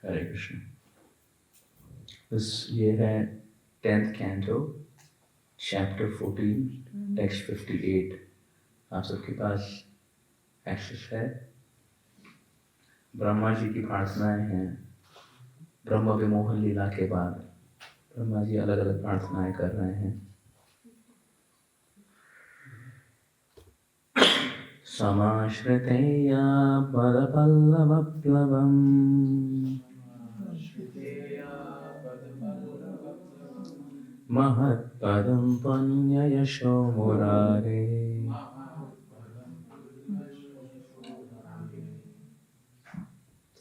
हरे कृष्ण। बस ये है 10th कैंटो, चैप्टर 14, टेक्स्ट 58। आप सबके पास एक्सेस है। ब्रह्मा जी की प्रार्थनाएं हैं। ब्रह्म विमोहन लीला के बाद ब्रह्मा जी अलग अलग प्रार्थनाएं कर रहे हैं। समाश्रितेया पदपल्लवप्लवम् महत्पदं पुण्ययशो मुरारे।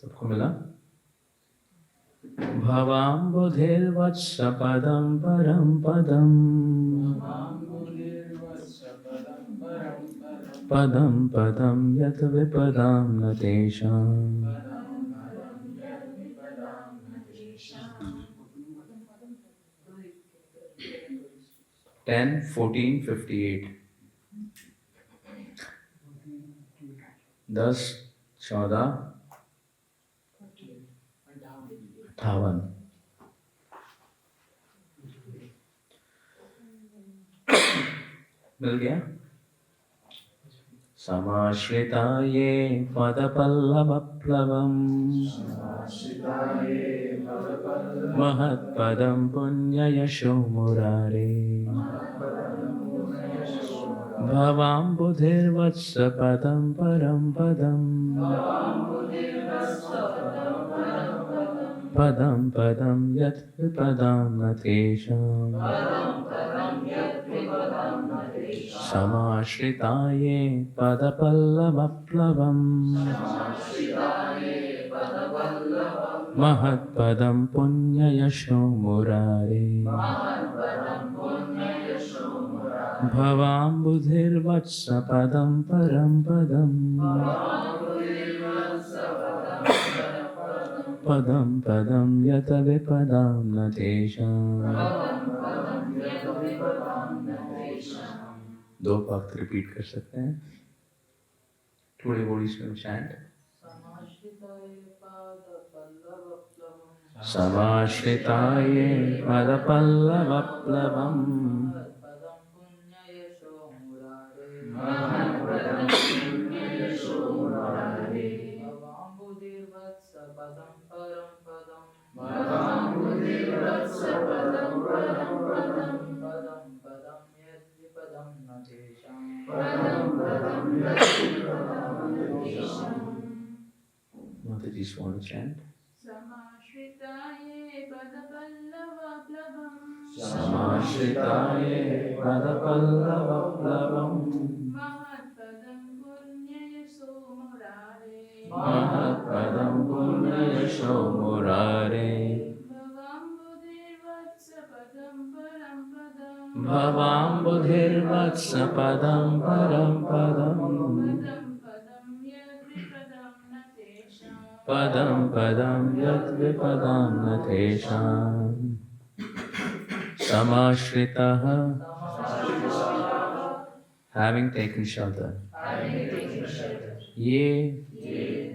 सबको मिला? भवाम्बुधिर्वत्सपदं परं पदम् पदं पदं यत् विपदां न तेषाम्। 10, 14, 58। 10, 14, 58। मिल गया? समाश्रिताये पदपल्लवप्लवम् महत्पदं पुण्ययशो मुरारे। भवाम्बुधिर्वत्सपदं परं पदम् पदं पदं यत् विपदां न तेषाम्। समाश्रिताये पदपल्लवप्लवम् महत्पदं पुण्ययशो मुरारे। भवाम्बुधिर्वत्सपदं परं पदम् पदं पदं यत् विपदां न तेषाम्। 2 वक्त रिपीट कर सकते हैं। थोड़ी बॉडी से चैंट। समाश्रिताये पदपल्लवप्लवम् भवाम्बुधिर्वत्सपदं परं पदम् पदं पदं यद्विपदं न तेषाम्। Mataji want to chant. समाश्रिताये पदपल्लवप्लवम् समाश्रिताये पदपल्लवप्लवम् महत्पदं पुण्ययशो मुरारे। महत्पदं पुण्ययशो मुरारे। भवाम्बुधिर्वत्सपदं परं पदम् भवाम्बुधिर्वत्सपदं परं पदम् पदं पदं यद्विपदं न तेषाम्। पदं पदं यद्विपदां न तेषाम्। Samashritah, having taken shelter. Ye,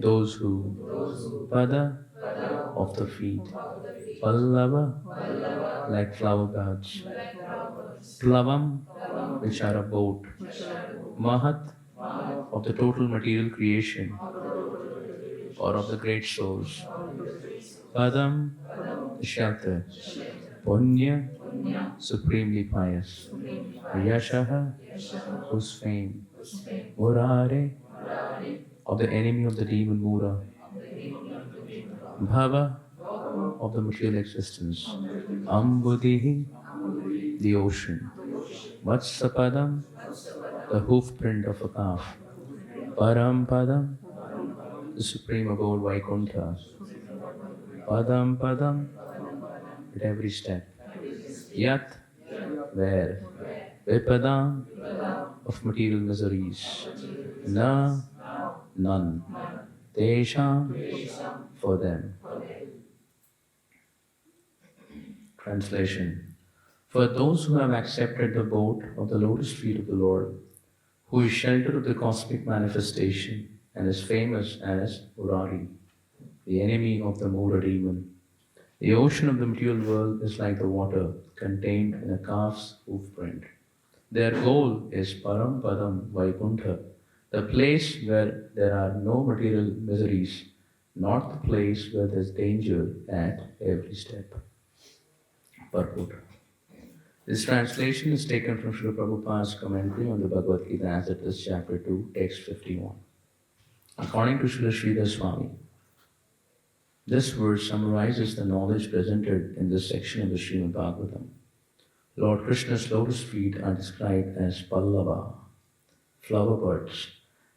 those who, pada, of the feet, pallava, like flower buds, plavam, which are a boat, mahat, of the total material creation, or of the great souls, padam, the shelter, punya, supremely pious, yashaha, whose fame, murare, of the enemy of the demon Mura, bhava, of the material existence, ambudhihi, the ocean, vatsapadam, the hoof print of a calf, parampadam, the supreme abode Vaikuntha, padam padam, at every step, yat, where, vipadam, of material miseries, na, none, tesham, for them. Translation. For those who have accepted the boat of the lotus feet of the Lord, who is shelter of the cosmic manifestation and is famous as Murari, the enemy of the moral demon. The ocean of the material world is like the water contained in a calf's hoofprint. Their goal is Param Padam Vaikuntha, the place where there are no material miseries, not the place where there's danger at every step. Purport. This translation is taken from Srila Prabhupada's commentary on the Bhagavad Gita as it is, chapter 2, text 51. According to Srila Sridhar Swami, this verse summarizes the knowledge presented in this section of the Srimad Bhagavatam. Lord Krishna's lotus feet are described as pallava, flower buds,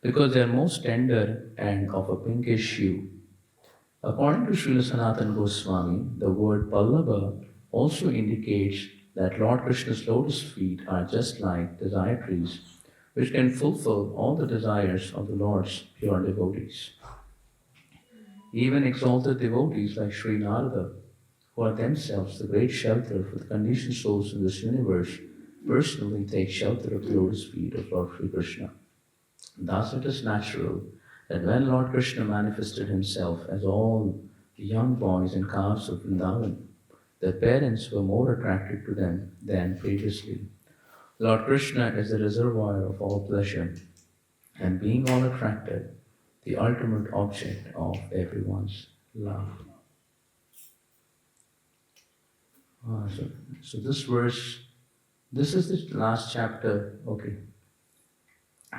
because they are most tender and of a pinkish hue. According to Srila Sanatana Goswami, the word pallava also indicates that Lord Krishna's lotus feet are just like desire trees, which can fulfill all the desires of the Lord's pure devotees. Even exalted devotees like Sri Narada, who are themselves the great shelter for the conditioned souls in this universe, personally take shelter of the lotus feet of Lord Sri Krishna. Thus it is natural that when Lord Krishna manifested himself as all the young boys and calves of Vrindavan, their parents were more attracted to them than previously. Lord Krishna is the reservoir of all pleasure, and being all attracted, the ultimate object of everyone's love. So this verse, this is the last chapter. Okay.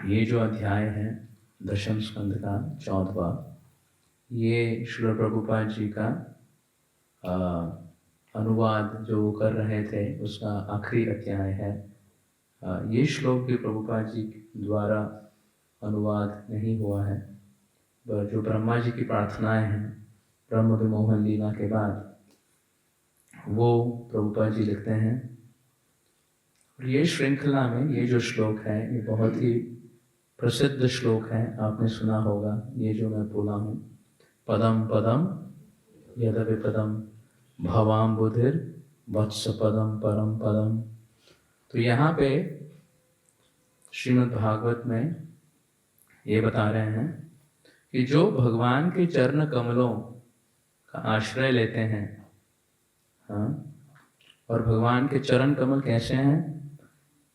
ये जो अध्याय है दशम स्कंद का 14वां, ये श्रील प्रभुपाद जी का अनुवाद जो वो कर रहे थे उसका आखिरी अध्याय है। ये श्लोक भी प्रभुपाद जी द्वारा अनुवाद नहीं हुआ है, पर जो ब्रह्मा जी की प्रार्थनाएं हैं ब्रह्म विमोहन लीला के बाद, वो प्रभुपाद जी लिखते हैं। और ये श्रृंखला में ये जो श्लोक है ये बहुत ही प्रसिद्ध श्लोक है, आपने सुना होगा। ये जो मैं बोला हूँ, पदम पदम यदविपदम भवाम बुधिर वत्स पदम परम पदम। तो यहाँ पे श्रीमद् भागवत में ये बता रहे हैं कि जो भगवान के चरण कमलों का आश्रय लेते हैं, हाँ, और भगवान के चरण कमल कैसे हैं?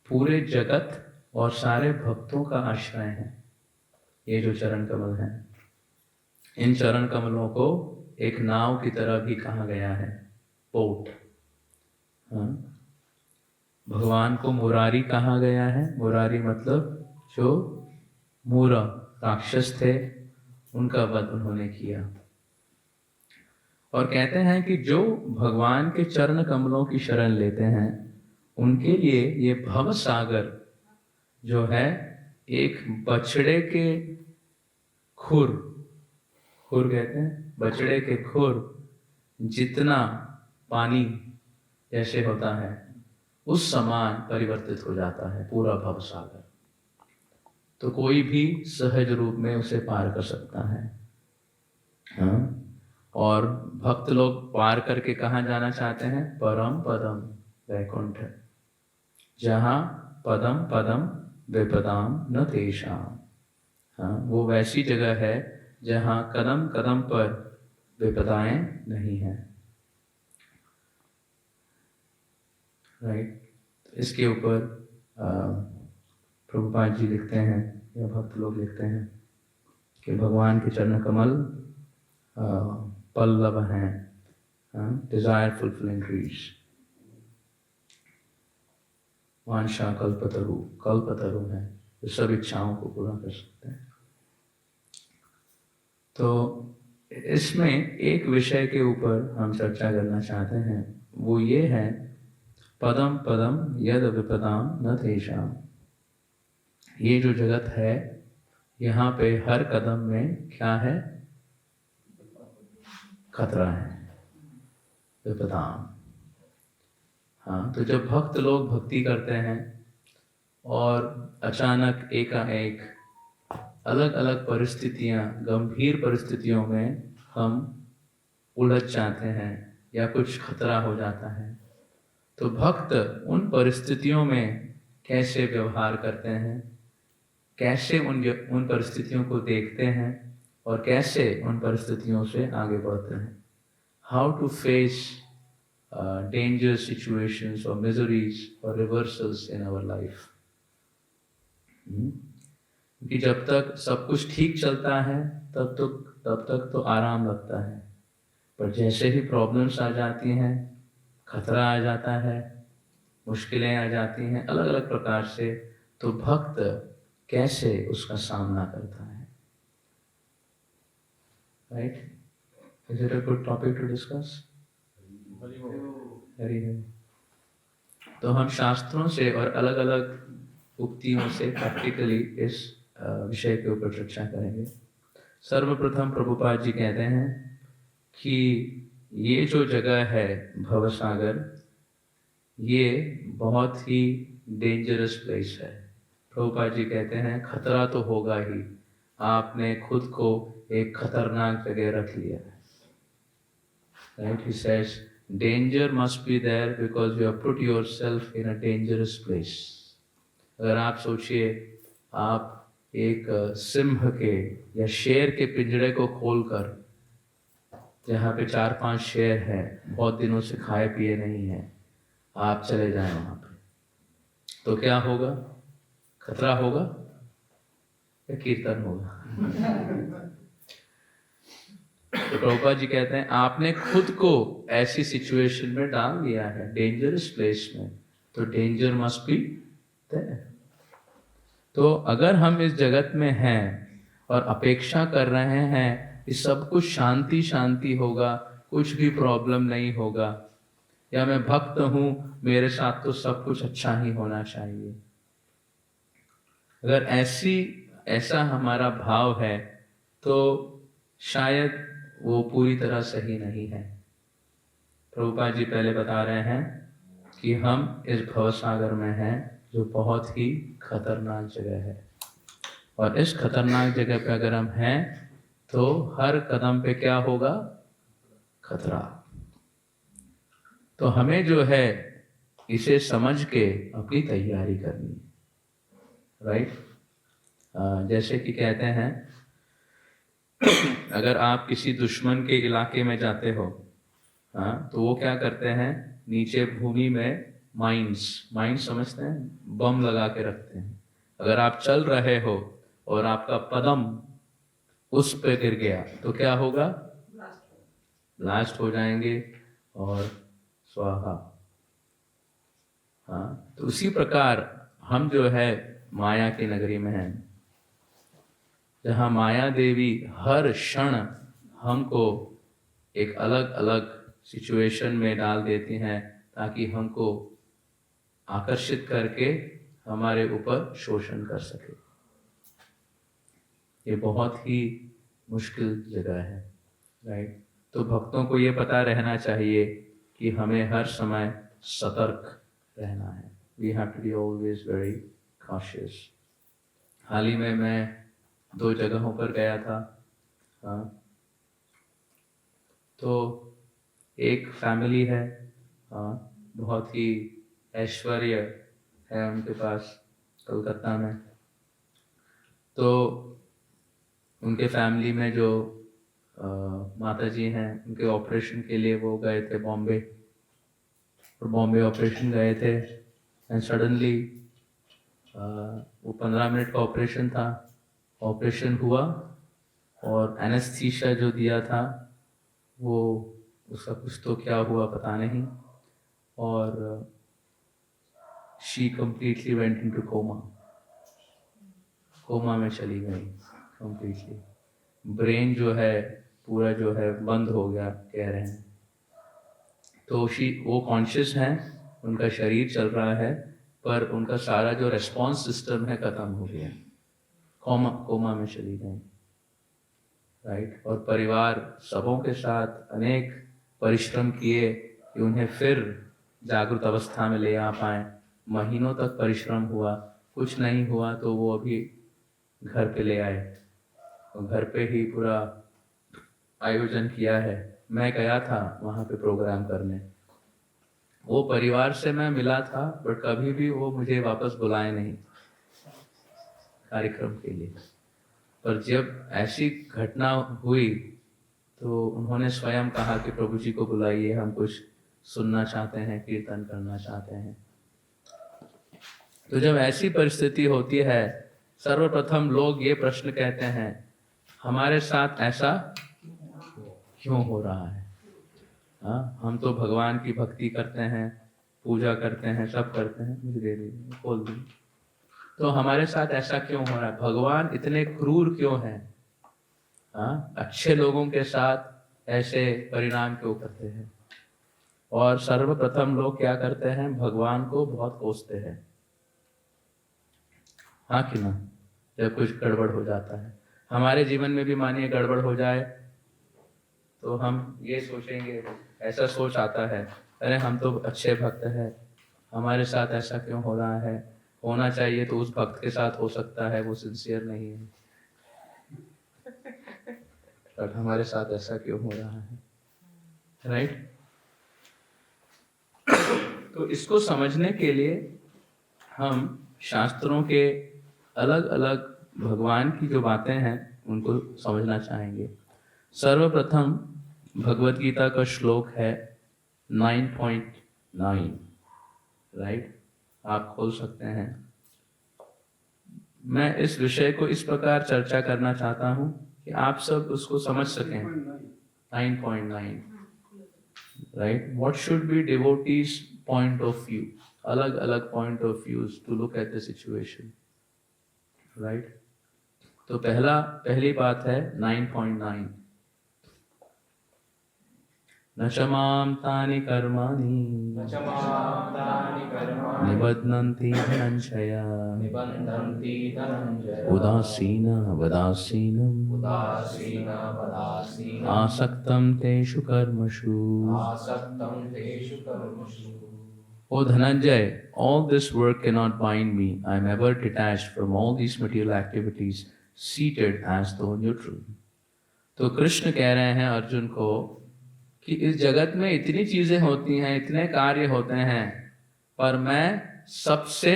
पूरे जगत और सारे भक्तों का आश्रय है। ये जो चरण कमल हैं, इन चरण कमलों को एक नाव की तरह भी कहा गया है, बोट। हाँ, भगवान को मुरारी कहा गया है। मुरारी मतलब जो मूरा राक्षस थे उनका वध उन्होंने किया। और कहते हैं कि जो भगवान के चरण कमलों की शरण लेते हैं उनके लिए ये भव सागर जो है एक बछड़े के खुर कहते हैं, बछड़े के खुर जितना पानी जैसे होता है उस समान परिवर्तित हो जाता है पूरा भव सागर। तो कोई भी सहज रूप में उसे पार कर सकता है। हाँ? और भक्त लोग पार करके कहाँ जाना चाहते हैं? परम पदम वैकुंठ, जहाँ पदम पदम विपदाम न तेषाम। हाँ, वो वैसी जगह है जहाँ कदम कदम पर विपदाएं नहीं हैं। राइट। इसके ऊपर प्रभुपाद जी लिखते हैं या भक्त लोग लिखते हैं कि भगवान के चरण कमल पल्लव हैं, डिजायर फुलफिलिंग ट्रीज। वांछा कल्पतरु है, जो सब इच्छाओं को पूरा कर सकते हैं। तो इसमें एक विषय के ऊपर हम चर्चा करना चाहते हैं, वो ये है पदम पदम यद विपदाम न तेषाम। ये जो जगत है यहाँ पे हर कदम में क्या है? खतरा है, विपदाम। हाँ, तो जब भक्त लोग भक्ति करते हैं और अचानक एकाएक अलग अलग परिस्थितियाँ, गंभीर परिस्थितियों में हम उलझ जाते हैं या कुछ खतरा हो जाता है, तो भक्त उन परिस्थितियों में कैसे व्यवहार करते हैं, कैसे उन परिस्थितियों को देखते हैं और कैसे उन परिस्थितियों से आगे बढ़ते हैं. How to face dangerous situations or miseries or reversals in our life. क्योंकि जब तक सब कुछ ठीक चलता है तब तक तो आराम लगता है, पर जैसे ही प्रॉब्लम्स आ जाती हैं, खतरा आ जाता है, मुश्किलें आ जाती हैं अलग अलग प्रकार से, तो भक्त कैसे उसका सामना करता है. Right? Is it a good topic to discuss? Hari Hari. तो हम शास्त्रों से और अलग अलग उक्तियों से प्रैक्टिकली इस विषय के ऊपर चर्चा करेंगे. सर्वप्रथम प्रभुपाद जी कहते हैं कि ये जो जगह है भवसागर, ये बहुत ही डेंजरस प्लेस है. प्रभुपाद जी कहते हैं खतरा तो होगा ही, आपने खुद को एक खतरनाक जगह रख लिया है. Right? He says, danger must be there because you have put yourself in a dangerous place. अगर आप सोचिए, आप एक सिंह के या शेर के पिंजरे को खोलकर, जहाँ पे 4-5 शेर हैं, बहुत दिनों से खाए पिए नहीं हैं, आप चले जाएं वहाँ पे, तो क्या होगा? खतरा होगा या कीर्तन होगा? तो प्रभुपाद जी कहते हैं आपने खुद को ऐसी सिचुएशन में डाल दिया है, डेंजरस प्लेस में, तो डेंजर मस्ट बी देयर. तो अगर हम इस जगत में हैं और अपेक्षा कर रहे हैं कि सब कुछ शांति शांति होगा, कुछ भी प्रॉब्लम नहीं होगा, या मैं भक्त हूं, मेरे साथ तो सब कुछ अच्छा ही होना चाहिए, अगर ऐसा हमारा भाव है तो शायद वो पूरी तरह सही नहीं है. प्रभुपाद जी पहले बता रहे हैं कि हम इस भवसागर में हैं जो बहुत ही खतरनाक जगह है, और इस खतरनाक जगह पे अगर हम हैं तो हर कदम पे क्या होगा? खतरा. तो हमें जो है इसे समझ के अपनी तैयारी करनी है. राइट? जैसे कि कहते हैं अगर आप किसी दुश्मन के इलाके में जाते हो, तो वो क्या करते हैं, नीचे भूमि में माइंस समझते हैं, बम लगा के रखते हैं. अगर आप चल रहे हो और आपका कदम उस पे गिर गया तो क्या होगा? ब्लास्ट हो जाएंगे और स्वाहा. तो उसी प्रकार हम जो है माया की नगरी में हैं, जहाँ माया देवी हर क्षण हमको एक अलग अलग सिचुएशन में डाल देती हैं ताकि हमको आकर्षित करके हमारे ऊपर शोषण कर सके. ये बहुत ही मुश्किल जगह है. राइट? तो भक्तों को ये पता रहना चाहिए कि हमें हर समय सतर्क रहना है. We have to be always very cautious. हाल ही में मैं 2 जगहों पर गया था. तो एक फैमिली है, बहुत ही ऐश्वर्य है उनके पास कलकत्ता में. तो उनके फैमिली में जो माता जी हैं, उनके ऑपरेशन के लिए वो गए थे बॉम्बे, और बॉम्बे ऑपरेशन गए थे, एंड सडनली वो 15 मिनट का ऑपरेशन था. ऑपरेशन हुआ और एनेस्थीसिया जो दिया था वो उसका कुछ तो क्या हुआ पता नहीं, और she completely went into coma में चली गई कंप्लीटली. ब्रेन जो है पूरा जो है बंद हो गया कह रहे हैं. तो वो कॉन्शियस हैं, उनका शरीर चल रहा है, पर उनका सारा जो रेस्पॉन्स सिस्टम है खत्म हो गया, कोमा में चली गई. राइट? और परिवार सबों के साथ अनेक परिश्रम किए कि उन्हें फिर जागृत अवस्था में ले आ पाए. महीनों तक परिश्रम हुआ, कुछ नहीं हुआ, तो वो अभी घर पे ले आए, और घर पे ही पूरा आयोजन किया है. मैं गया था वहाँ पे प्रोग्राम करने, वो परिवार से मैं मिला था, बट कभी भी वो मुझे वापस बुलाए नहीं कार्यक्रम के लिए. पर जब ऐसी घटना हुई तो उन्होंने स्वयं कहा कि प्रभु जी को बुलाइए, हम कुछ सुनना चाहते हैं, कीर्तन करना चाहते हैं। तो जब ऐसी परिस्थिति होती है, सर्वप्रथम लोग ये प्रश्न कहते हैं, हमारे साथ ऐसा क्यों हो रहा है? हाँ, हम तो भगवान की भक्ति करते हैं, पूजा करते हैं, सब करते हैं। मुझे दे दीजिए, खोल दीजिए। तो हमारे साथ ऐसा क्यों हो रहा है? भगवान इतने क्रूर क्यों हैं? हाँ, अच्छे लोगों के साथ ऐसे परिणाम क्यों करते हैं? और सर्वप्रथम लोग क्या करते हैं? भगवान को बहुत कोसते हैं। हाँ कि ना? जब कुछ गड़बड़ हो जाता है, हमारे जीवन में भी मानिए गड़बड़ हो जाए तो हम ये सोचेंगे, ऐसा सोच आता है, अरे हम तो अच्छे भक्त हैं, हमारे साथ ऐसा क्यों हो रहा है? होना चाहिए तो उस भक्त के साथ हो सकता है, वो सिंसियर नहीं है, बट हमारे साथ ऐसा क्यों हो रहा है? राइट? तो इसको समझने के लिए हम शास्त्रों के अलग अलग भगवान की जो बातें हैं उनको समझना चाहेंगे। सर्वप्रथम भगवत गीता का श्लोक है 9.9, राइट? आप खोल सकते हैं। मैं इस विषय को इस प्रकार चर्चा करना चाहता हूं कि आप सब उसको समझ सकें। 9.9, right? What should be devotees' point of view? अलग अलग point of views to look at the situation, right? तो पहली बात है 9.9, न च मां तानि कर्माणि निबध्नन्ति धनञ्जय उदासीनम् आसक्तं तेषु कर्मसु। O Dhananjay, all this work cannot bind me. I am ever detached from all these material activities, seated as though neutral. तो कृष्ण कह रहे हैं अर्जुन को कि इस जगत में इतनी चीजें होती हैं, इतने कार्य होते हैं, पर मैं सबसे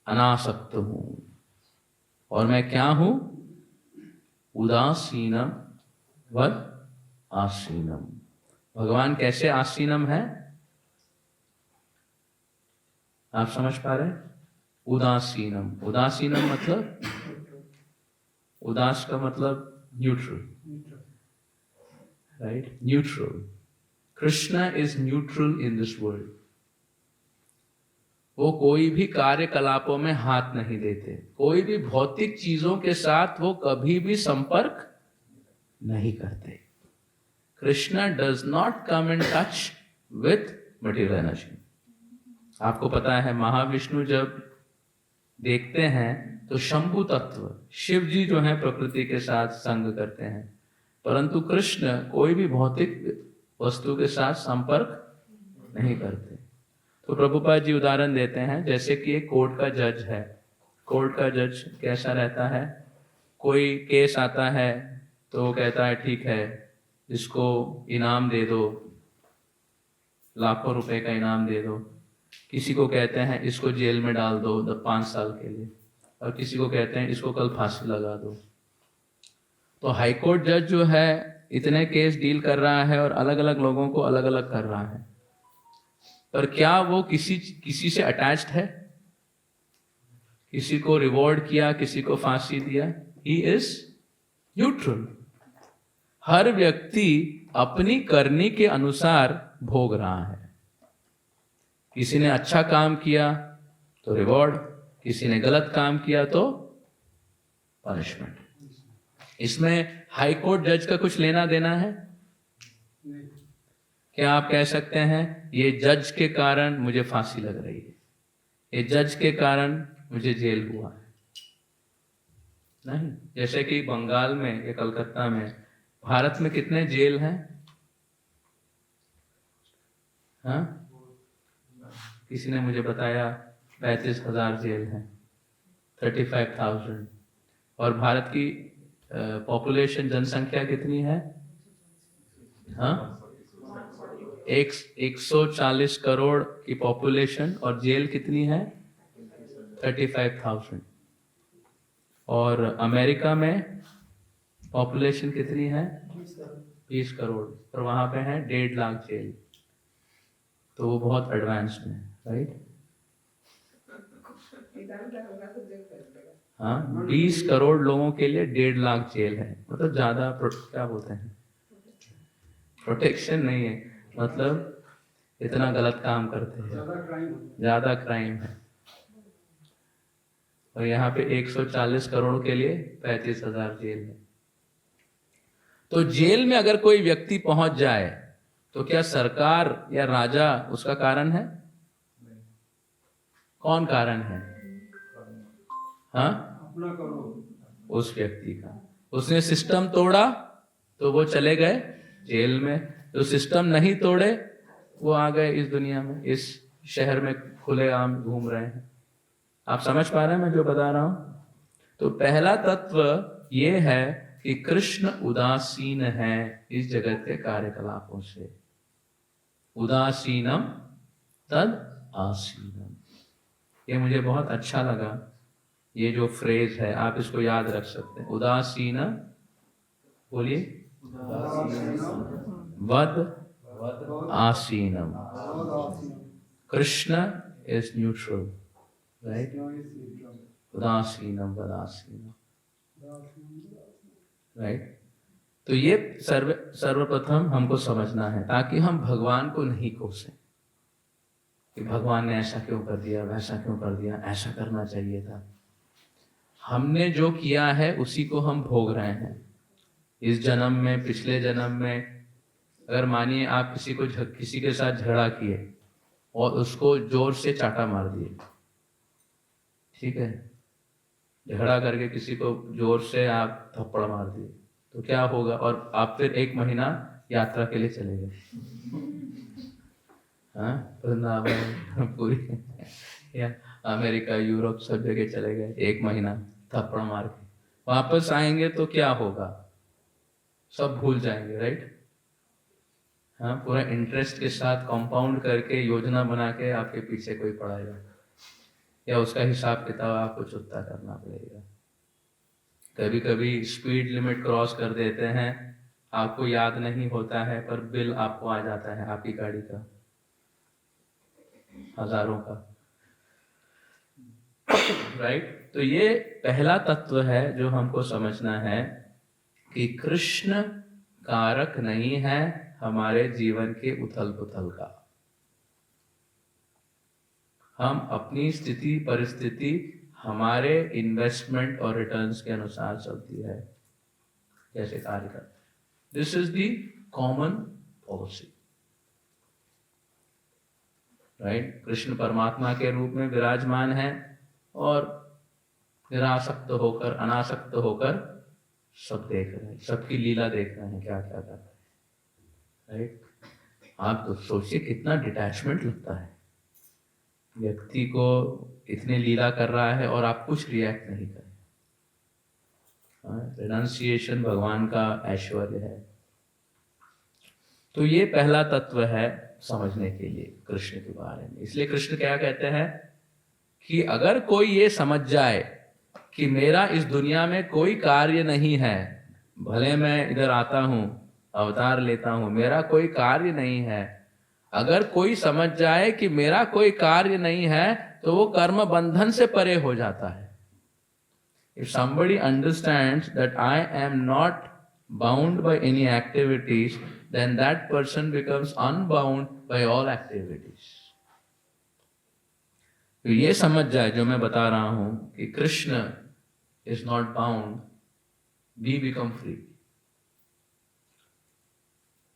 अनासक्त हूं। और मैं क्या हूं? उदासीनम वद आसीनम। भगवान कैसे आसीनम है? आप समझ पा रहे हैं? उदासीनम, उदासीनम मतलब, उदास का मतलब neutral, right? Neutral. Krishna is neutral in this world. वो कोई भी कार्यकलापों में हाथ नहीं देते, कोई भी भौतिक चीजों के साथ वो कभी भी संपर्क नहीं करते। Krishna does not come in touch with material energy. आपको पता है महाविष्णु जब देखते हैं तो शंभु तत्व शिव जी जो है प्रकृति के साथ संग करते हैं, परंतु कृष्ण कोई भी भौतिक वस्तु के साथ संपर्क नहीं करते। तो प्रभुपाद जी उदाहरण देते हैं, जैसे कि एक कोर्ट का जज है। कोर्ट का जज कैसा रहता है? कोई केस आता है तो वो कहता है ठीक है, इसको इनाम दे दो, लाखों रुपए का इनाम दे दो। किसी को कहते हैं इसको जेल में डाल दो 5 साल के लिए, और किसी को कहते हैं इसको कल फांसी लगा दो। तो हाई कोर्ट जज जो है इतने केस डील कर रहा है और अलग अलग लोगों को अलग अलग कर रहा है, पर क्या वो किसी से अटैच्ड है? किसी को रिवॉर्ड किया, किसी को फांसी दिया? He is neutral. हर व्यक्ति अपनी करनी के अनुसार भोग रहा है। किसी ने अच्छा काम किया तो रिवॉर्ड, किसी ने गलत काम किया तो पनिशमेंट। इसमें हाई कोर्ट जज का कुछ लेना देना है? क्या आप कह सकते हैं ये जज के कारण मुझे फांसी लग रही है, ये जज के कारण मुझे जेल हुआ है? नहीं। जैसे कि बंगाल में या कलकत्ता में, भारत में कितने जेल हैं? हाँ, किसी ने मुझे बताया 35,000 जेल हैं, 35,000। और भारत की पॉपुलेशन, जनसंख्या कितनी है? हाँ, 140 करोड़ की पॉपुलेशन, और जेल कितनी है? 35,000। और अमेरिका में पॉपुलेशन कितनी है? 20 करोड़, और वहाँ पे है 1.5 लाख जेल। तो वो बहुत एडवांस्ड है, राइट? हाँ, 20 करोड़ लोगों के लिए 1.5 लाख जेल है। मतलब ज्यादा क्या बोलते हैं, प्रोटेक्शन नहीं है, मतलब इतना गलत काम करते हैं, ज्यादा क्राइम है। और यहाँ पे 140 करोड़ के लिए 35,000 जेल है। तो जेल में अगर कोई व्यक्ति पहुंच जाए तो क्या सरकार या राजा उसका कारण है? कौन कारण है? हाँ, उस व्यक्ति का। उसने सिस्टम तोड़ा तो वो चले गए जेल में, तो सिस्टम नहीं तोड़े वो आ गए इस दुनिया में, इस शहर में खुलेआम घूम रहे हैं। आप समझ पा रहे हैं मैं जो बता रहा हूं? तो पहला तत्व ये है कि कृष्ण उदासीन है इस जगत के कार्यकलापों से। उदासीनम तद आसीनम, ये मुझे बहुत अच्छा लगा। ये जो फ्रेज है आप इसको याद रख सकते हैं। उदासीन, बोलिए, वद आसीनम। Krishna is neutral, right? उदासीनम वदासीनम, राइट? तो ये सर्वप्रथम हमको समझना है ताकि हम भगवान को नहीं कोसें कि भगवान ने ऐसा क्यों कर दिया, वैसा क्यों कर दिया, ऐसा करना चाहिए था। हमने जो किया है उसी को हम भोग रहे हैं इस जन्म में, पिछले जन्म में। अगर मानिए आप किसी के साथ झगड़ा किए और उसको जोर से चाटा मार दिए, ठीक है, झगड़ा करके किसी को जोर से आप थप्पड़ मार दिए, तो क्या होगा? और आप फिर 1 महीना यात्रा के लिए चले गए, हाँ, वृंदावन पूरी या अमेरिका, यूरोप, सब जगह चले गए 1 महीना थप्पड़ मार के। वापस आएंगे तो क्या होगा? सब भूल जाएंगे, राइट? हाँ, पूरा इंटरेस्ट के साथ कंपाउंड करके योजना बना के आपके पीछे कोई पड़ेगा, या उसका हिसाब किताब आपको चुकता करना पड़ेगा। कभी कभी स्पीड लिमिट क्रॉस कर देते हैं, आपको याद नहीं होता है, पर बिल आपको आ जाता है आपकी गाड़ी का, हजारों का, राइट? तो ये पहला तत्व है जो हमको समझना है कि कृष्ण कारक नहीं है हमारे जीवन के उथल पुथल का। हम अपनी स्थिति परिस्थिति हमारे इन्वेस्टमेंट और रिटर्न्स के अनुसार चलती है, जैसे कार्य करते। This is the common policy, right? Krishna परमात्मा के रूप में विराजमान है और निरासक्त होकर, अनासक्त होकर सब देख रहे हैं, सबकी लीला देख रहे हैं, क्या क्या कर रहे हैं, राइट? आप तो सोचिए कितना डिटैचमेंट लगता है, व्यक्ति को इतने लीला कर रहा है और आप कुछ रिएक्ट नहीं करें। रिनंसिएशन भगवान का ऐश्वर्य है। तो ये पहला तत्व है समझने के लिए कृष्ण के बारे में। इसलिए कृष्ण क्या कहते हैं कि अगर कोई ये समझ जाए कि मेरा इस दुनिया में कोई कार्य नहीं है, भले मैं इधर आता हूं, अवतार लेता हूं, मेरा कोई कार्य नहीं है, अगर कोई समझ जाए कि मेरा कोई कार्य नहीं है तो वो कर्म बंधन से परे हो जाता है। If somebody understands that I am not bound by any activities, then that person becomes unbound by all activities. तो ये समझ जाए जो मैं बता रहा हूं कि Krishna is not bound, we become free,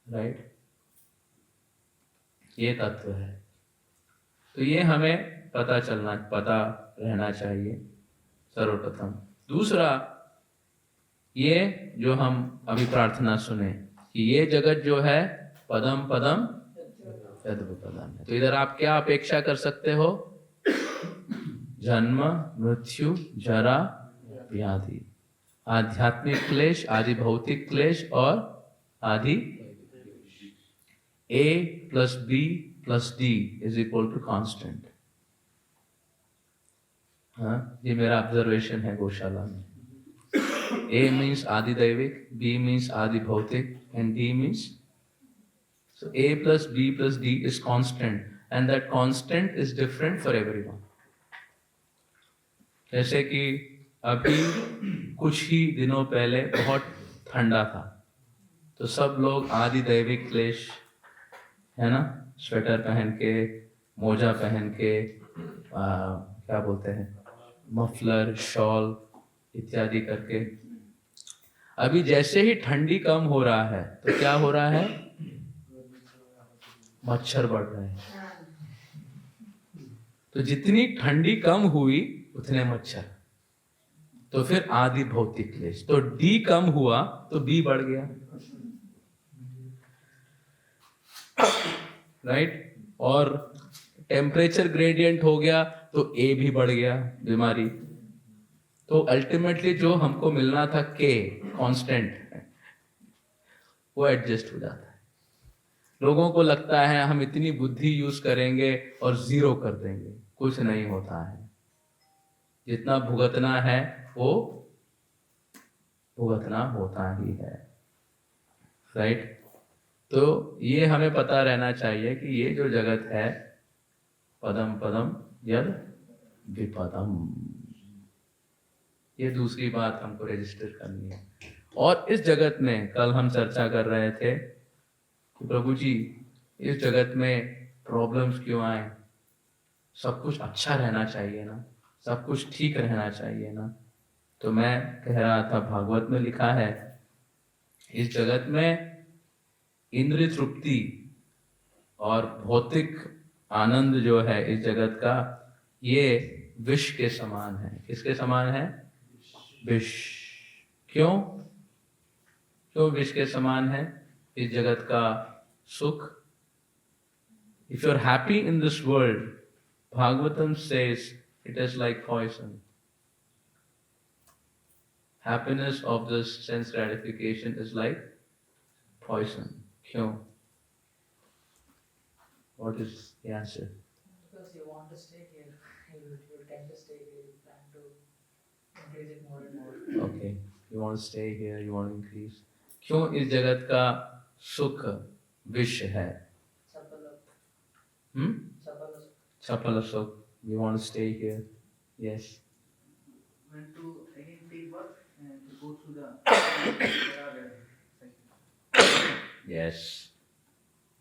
right? ये तत्व है। तो ये हमें पता रहना चाहिए सर्वप्रथम। दूसरा, ये जो हम अभी प्रार्थना सुने कि ये जगत जो है पदम पदम यद्भुतम है, तो इधर आप क्या अपेक्षा कर सकते हो? जन्म, मृत्यु, जरा, व्याधि, आध्यात्मिक क्लेश, आदि भौतिक क्लेश और आदि A plus B plus D is equal to constant। हाँ, ये मेरा ऑब्जर्वेशन है गौशाला में। A means Adi Daivik, B means Adi Bhautik, and D means, so A plus B plus D is constant, and that constant is different for everyone. जैसे कि अभी कुछ ही दिनों पहले बहुत ठंडा था, तो सब लोग आदि दैविक क्लेश, है ना, स्वेटर पहन के, मोजा पहन के, क्या बोलते हैं, मफलर, शॉल इत्यादि करके। अभी जैसे ही ठंडी कम हो रहा है तो क्या हो रहा है, मच्छर बढ़ रहे हैं। तो जितनी ठंडी कम हुई उतने मच्छर, तो फिर आदि भौतिक क्लेश। तो डी कम हुआ तो बी बढ़ गया, राइट। और टेम्परेचर ग्रेडियंट हो गया तो ए भी बढ़ गया, बीमारी। तो अल्टीमेटली जो हमको मिलना था के कांस्टेंट, वो एडजस्ट हो जाता है। लोगों को लगता है हम इतनी बुद्धि यूज करेंगे और जीरो कर देंगे, कुछ नहीं होता है। जितना भुगतना है वो भुगतना होता ही है, राइट। तो ये हमें पता रहना चाहिए कि ये जो जगत है, पदम पदम यद विपदम, ये दूसरी बात हमको रजिस्टर करनी है। और इस जगत में कल हम चर्चा कर रहे थे कि प्रभु जी इस जगत में प्रॉब्लम्स क्यों आए, सब कुछ अच्छा रहना चाहिए ना, सब कुछ ठीक रहना चाहिए ना। तो मैं कह रहा था, भागवत में लिखा है इस जगत में इंद्रिय तृप्ति और भौतिक आनंद जो है इस जगत का, ये विष के समान है। किसके समान है, विष। क्यों क्यों विष के समान है इस जगत का सुख? If you are happy in this world, Bhagavatam says it is like poison. Happiness of this sense gratification is like poison. क्यों? What is the answer? Because you want to stay here, you tend to stay here, you plan to increase it more and more. Okay, you want to stay here, you want to increase. क्यों इस जगत का सुख विष है? चपल सुख. You want to stay here? Yes. When to again take birth and to go through the Yes.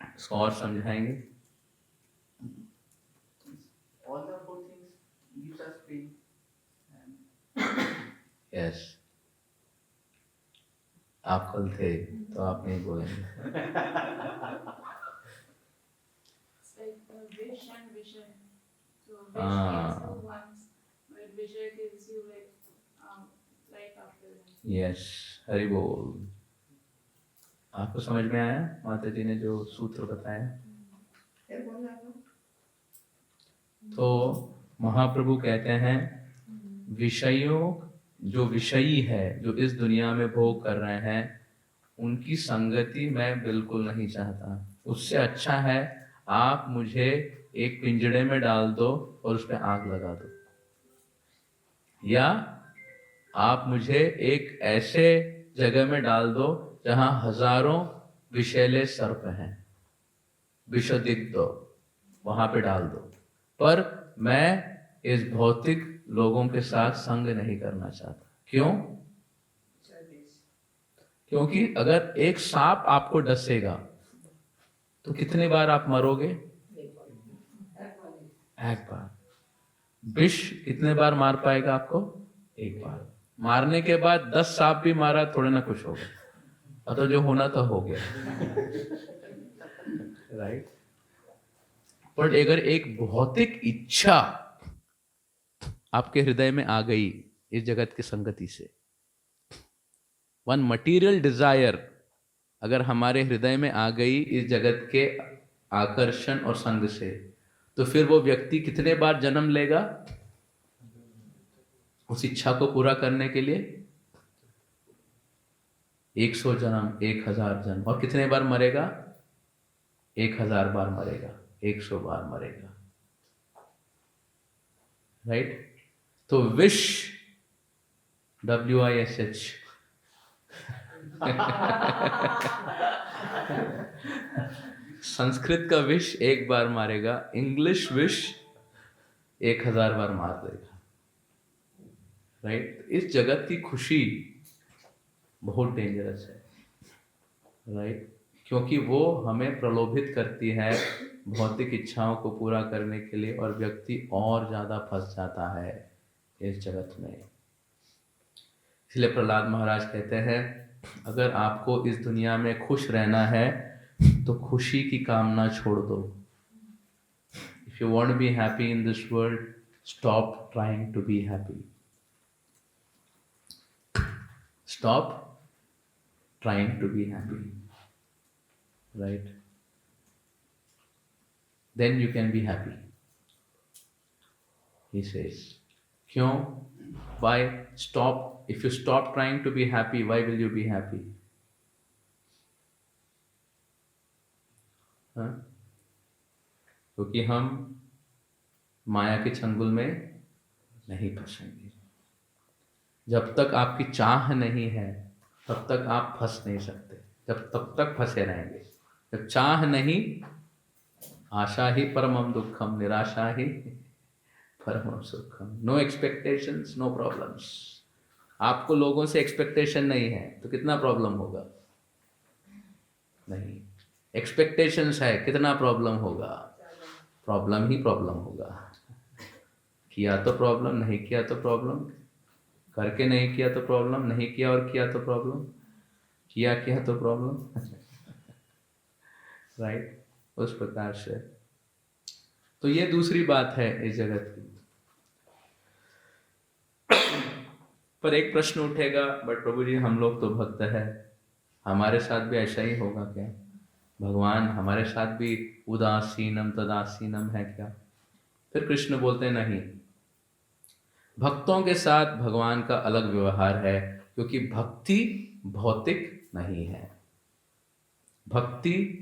इसको और समझाएंगे? all the four things gives us pain and Yes. आप कल थे तो आप नहीं बोलेंगे. It's like wish and vision. So wish Ah. kills you once, but vision kills you like after that. Yes. Hari बोल. आपको समझ में आया माता जी ने जो सूत्र बताया? तो महाप्रभु कहते हैं विषयों, जो विषयी है, जो इस दुनिया में भोग कर रहे हैं, उनकी संगति मैं बिल्कुल नहीं चाहता. उससे अच्छा है आप मुझे एक पिंजड़े में डाल दो और उस पर आग लगा दो, या आप मुझे एक ऐसे जगह में डाल दो जहां हजारों विषैले सर्प हैं, विषदिग्ध, वहां पे डाल दो. पर मैं इस भौतिक लोगों के साथ संग नहीं करना चाहता. क्यों? क्योंकि अगर एक सांप आपको डसेगा तो कितने बार आप मरोगे? एक बार. विष कितने बार मार पाएगा आपको? एक बार. मारने के बाद 10 सांप भी मारा थोड़ा ना कुछ होगा, तो जो होना था हो गया, राइट. पर अगर एक भौतिक इच्छा आपके हृदय में आ गई इस जगत की संगति से, वन मटीरियल डिजायर अगर हमारे हृदय में आ गई इस जगत के आकर्षण और संग से, तो फिर वो व्यक्ति कितने बार जन्म लेगा उस इच्छा को पूरा करने के लिए? 100 जन्म, 1000 जन्म. और कितने बार मरेगा? 1000 बार मरेगा, 100 बार मरेगा, राइट. तो विश, WISH, संस्कृत का विष एक बार मारेगा, इंग्लिश विष 1000 बार मार देगा। राइट? इस जगत की खुशी बहुत डेंजरस है। राइट? क्योंकि वो हमें प्रलोभित करती है भौतिक इच्छाओं को पूरा करने के लिए, और व्यक्ति और ज़्यादा फंस जाता है इस जगत में। इसलिए प्रहलाद महाराज कहते हैं, अगर आपको इस दुनिया में खुश रहना है तो खुशी की कामना छोड़ दो। If you want to be happy in this world, stop trying to be happy. Stop trying to be happy. Right? Then you can be happy. He says. क्यों? Why? Stop. If you stop trying to be happy, why will you be happy? हाँ? क्योंकि हम माया के चंगुल में नहीं फंसेंगे। जब तक आपकी चाह नहीं है तब तक आप फंस नहीं सकते, तब तक फंसे रहेंगे। जब चाह नहीं, आशा ही परमम दुखम, निराशा ही परमम सुखम। No expectations, no problems. आपको लोगों से एक्सपेक्टेशन नहीं है तो कितना प्रॉब्लम होगा? नहीं। एक्सपेक्टेशंस है, कितना प्रॉब्लम होगा? प्रॉब्लम ही प्रॉब्लम होगा। किया तो प्रॉब्लम, नहीं किया तो प्रॉब्लम, करके नहीं किया तो प्रॉब्लम, नहीं किया और किया तो प्रॉब्लम, किया तो प्रॉब्लम। राइट? उस प्रकार से तो ये दूसरी बात है इस जगत की। पर एक प्रश्न उठेगा, बट प्रभु जी हम लोग तो भक्त है, हमारे साथ भी ऐसा ही होगा क्या? भगवान हमारे साथ भी उदासीनम तदासीनम है क्या? फिर कृष्ण बोलते नहीं, भक्तों के साथ भगवान का अलग व्यवहार है, क्योंकि भक्ति भौतिक नहीं है। भक्ति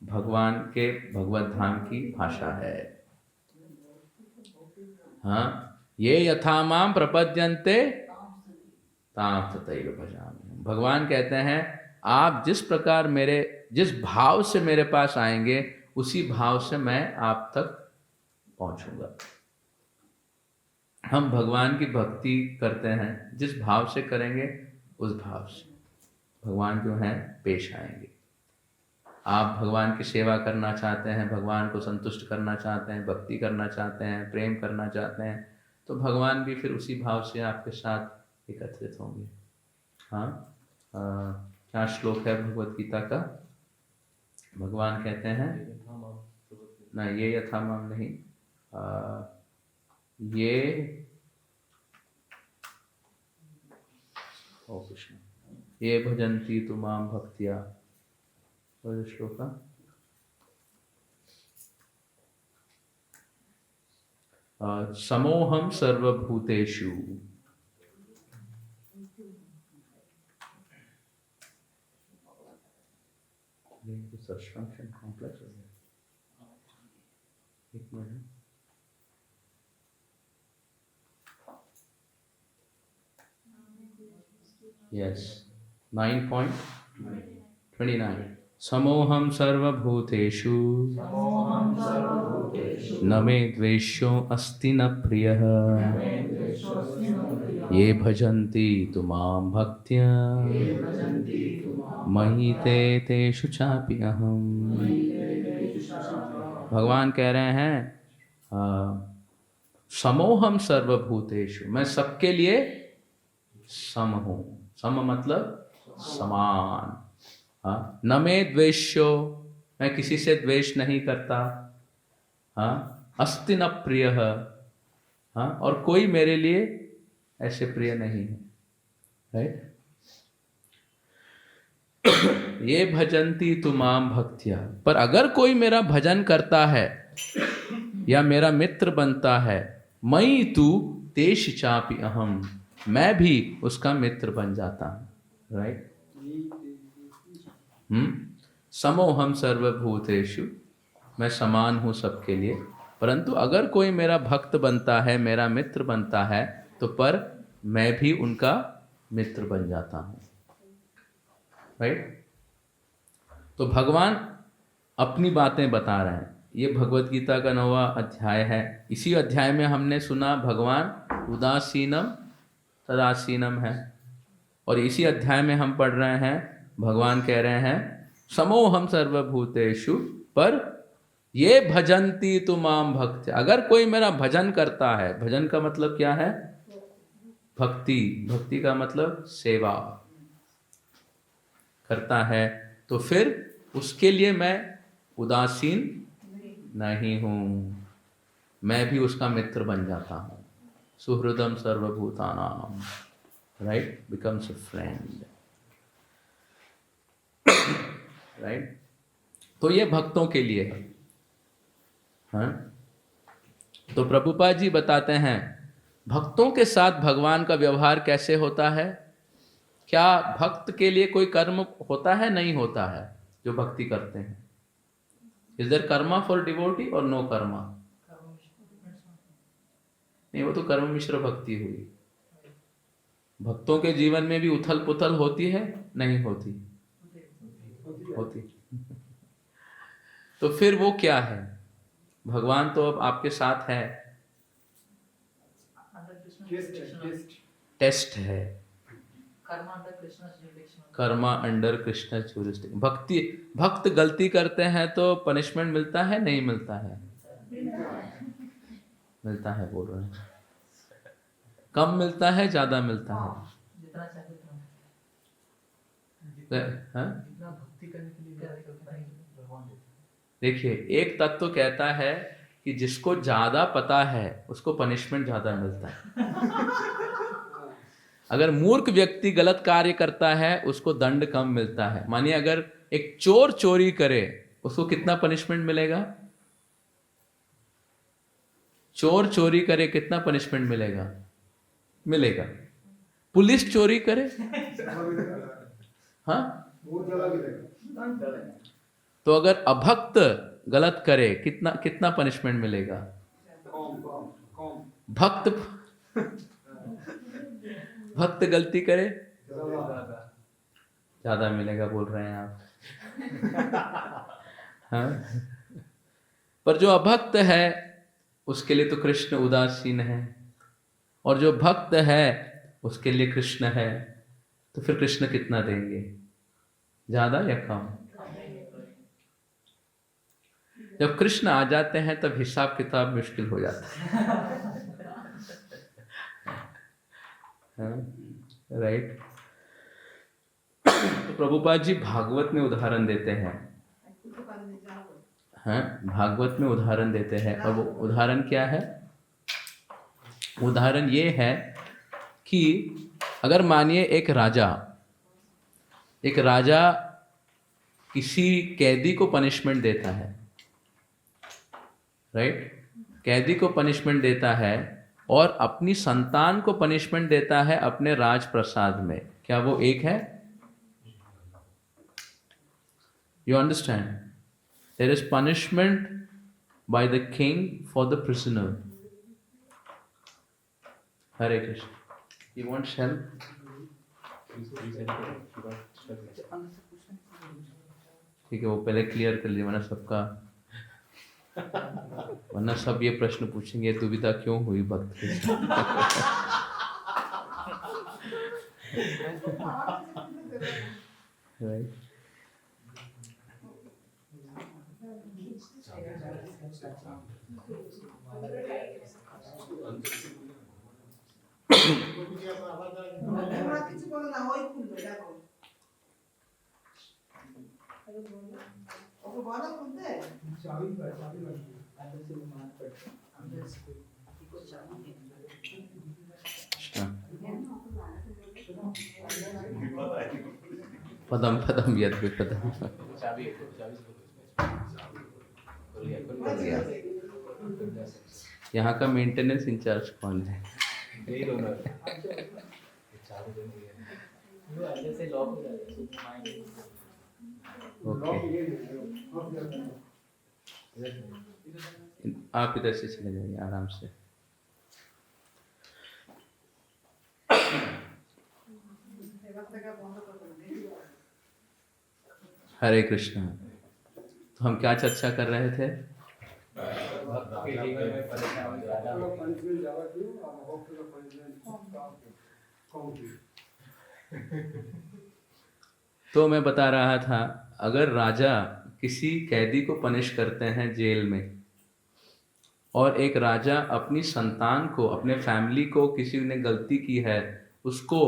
भगवान के भगवत धाम की भाषा है। हाँ, ये यथा माम प्रपद्यन्ते ताम तथैव भजामि। भगवान कहते हैं, आप जिस प्रकार जिस भाव से मेरे पास आएंगे, उसी भाव से मैं आप तक पहुंचूंगा। हम भगवान की भक्ति करते हैं, जिस भाव से करेंगे उस भाव से भगवान जो हैं पेश आएंगे। आप भगवान की सेवा करना चाहते हैं, भगवान को संतुष्ट करना चाहते हैं, भक्ति करना चाहते हैं, प्रेम करना चाहते हैं, तो भगवान भी फिर उसी भाव से आपके साथ एकत्रित होंगे। हाँ, क्या श्लोक है भगवत गीता का? भगवान कहते हैं, ना ये यथामाम नहीं, ये ओ कृष्ण, ये भजन्ति तु माम भक्त्या। श्लोक समोहम सर्वभूतेषु। कॉम्प्लेक्स हो गया, एक मिनट। Yes, 9.29 समोहम सर्वभूतेषु न मे द्वेष्यो अस्ति न प्रियः ये भजन्ति तु मां भक्त्या मयि ते तेषु चापि अहम्। भगवान कह रहे हैं, समोहम सर्वभूतेषु, मैं सबके लिए सम हूँ। सम मतलब समान। हाँ, न मे द्वेष्यो, मैं किसी से द्वेष नहीं करता। हाँ, अस्ति न प्रियः, हाँ, और कोई मेरे लिए ऐसे प्रिय नहीं है। राइट? ये भजन्ति तु माम भक्त्या, पर अगर कोई मेरा भजन करता है या मेरा मित्र बनता है, मयि तु तेषु चापि अहम्, मैं भी उसका मित्र बन जाता हूँ। राइट? समोहम सर्वभूतेषु, मैं समान हूँ सबके लिए, परंतु अगर कोई मेरा भक्त बनता है, मेरा मित्र बनता है, तो पर मैं भी उनका मित्र बन जाता हूँ। राइट। तो भगवान अपनी बातें बता रहे हैं। ये भगवत गीता का 9वां अध्याय है। इसी अध्याय में हमने सुना भगवान उदासीनम तदासीनम है, और इसी अध्याय में हम पढ़ रहे हैं भगवान कह रहे हैं समोहम सर्वभूतेषु पर ये भजन्ति तु माम भक्त। अगर कोई मेरा भजन करता है, भजन का मतलब क्या है? भक्ति। भक्ति का मतलब सेवा करता है, तो फिर उसके लिए मैं उदासीन नहीं हूं, मैं भी उसका मित्र बन जाता हूं। सुहृदम सर्वभूतानाम, right, becomes a friend, right. तो ये भक्तों के लिए है। हाँ? तो प्रभुपाद जी बताते हैं भक्तों के साथ भगवान का व्यवहार कैसे होता है। क्या भक्त के लिए कोई कर्म होता है? नहीं होता है। जो भक्ति करते हैं, is there karma for devotee और नो कर्मा? नहीं, वो तो कर्म मिश्र भक्ति हुई। भक्तों के जीवन में भी उथल पुथल होती है? नहीं होती? होती। तो फिर वो क्या है? भगवान तो अब आपके साथ है, टेस्ट है। Karma under Krishna jurisdiction. भक्ति, भक्त गलती करते हैं तो पनिशमेंट मिलता है? नहीं मिलता है? मिलता है, बोल रहे हैं। कम मिलता है, ज्यादा मिलता है? हाँ? देखिए, एक तत्व कहता है कि जिसको ज्यादा पता है उसको पनिशमेंट ज्यादा मिलता है। अगर मूर्ख व्यक्ति गलत कार्य करता है उसको दंड कम मिलता है। मानिए अगर एक चोर चोरी करे, उसको कितना पनिशमेंट मिलेगा? चोर चोरी करे, कितना पनिशमेंट मिलेगा? मिलेगा। पुलिस चोरी करे, हाँ, तो अगर अभक्त गलत करे, कितना पनिशमेंट मिलेगा? भक्त गलती करे, ज्यादा मिलेगा, बोल रहे हैं आप। हाँ? पर जो अभक्त है उसके लिए तो कृष्ण उदासीन है, और जो भक्त है उसके लिए कृष्ण है। तो फिर कृष्ण कितना देंगे, ज्यादा या कम? जब कृष्ण आ जाते हैं तब हिसाब किताब मुश्किल हो जाता है, राइट। तो प्रभुपाद जी भागवत में उदाहरण देते हैं, हाँ, भागवत में उदाहरण देते हैं। और वो उदाहरण क्या है? उदाहरण ये है कि अगर मानिए एक राजा किसी कैदी को पनिशमेंट देता है, राइट, कैदी को पनिशमेंट देता है और अपनी संतान को पनिशमेंट देता है अपने राजप्रसाद में, क्या वो एक है? You understand? There is punishment by the king for the prisoner. Hare Krishna. He wants help. ठीक है, वो पहले क्लियर कर लिए, वरना सब ये प्रश्न पूछेंगे, दुविधा क्यों हुई भक्त के साथ। राइट। पदम पदम यद विपदम। यहाँ का मेंटेनेंस इंचार्ज कौन है? ओके, आप इधर से चले जाइए आराम से। हरे कृष्णा। तो हम क्या चर्चा कर रहे थे? तो मैं बता रहा था, अगर राजा किसी कैदी को पनिश करते हैं जेल में, और एक राजा अपनी संतान को, अपने फैमिली को, किसी ने गलती की है उसको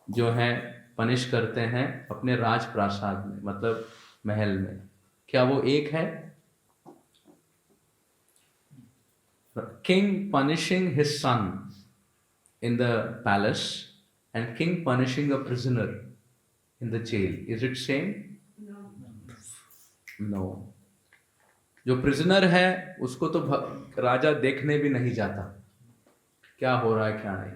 जो है पनिश करते हैं अपने राजप्रासाद में, मतलब महल में, क्या वो एक है? King punishing his son in the palace and king punishing a prisoner in the jail, is it same? No. जो प्रिजनर है उसको तो राजा देखने भी नहीं जाता क्या हो रहा है क्या नहीं,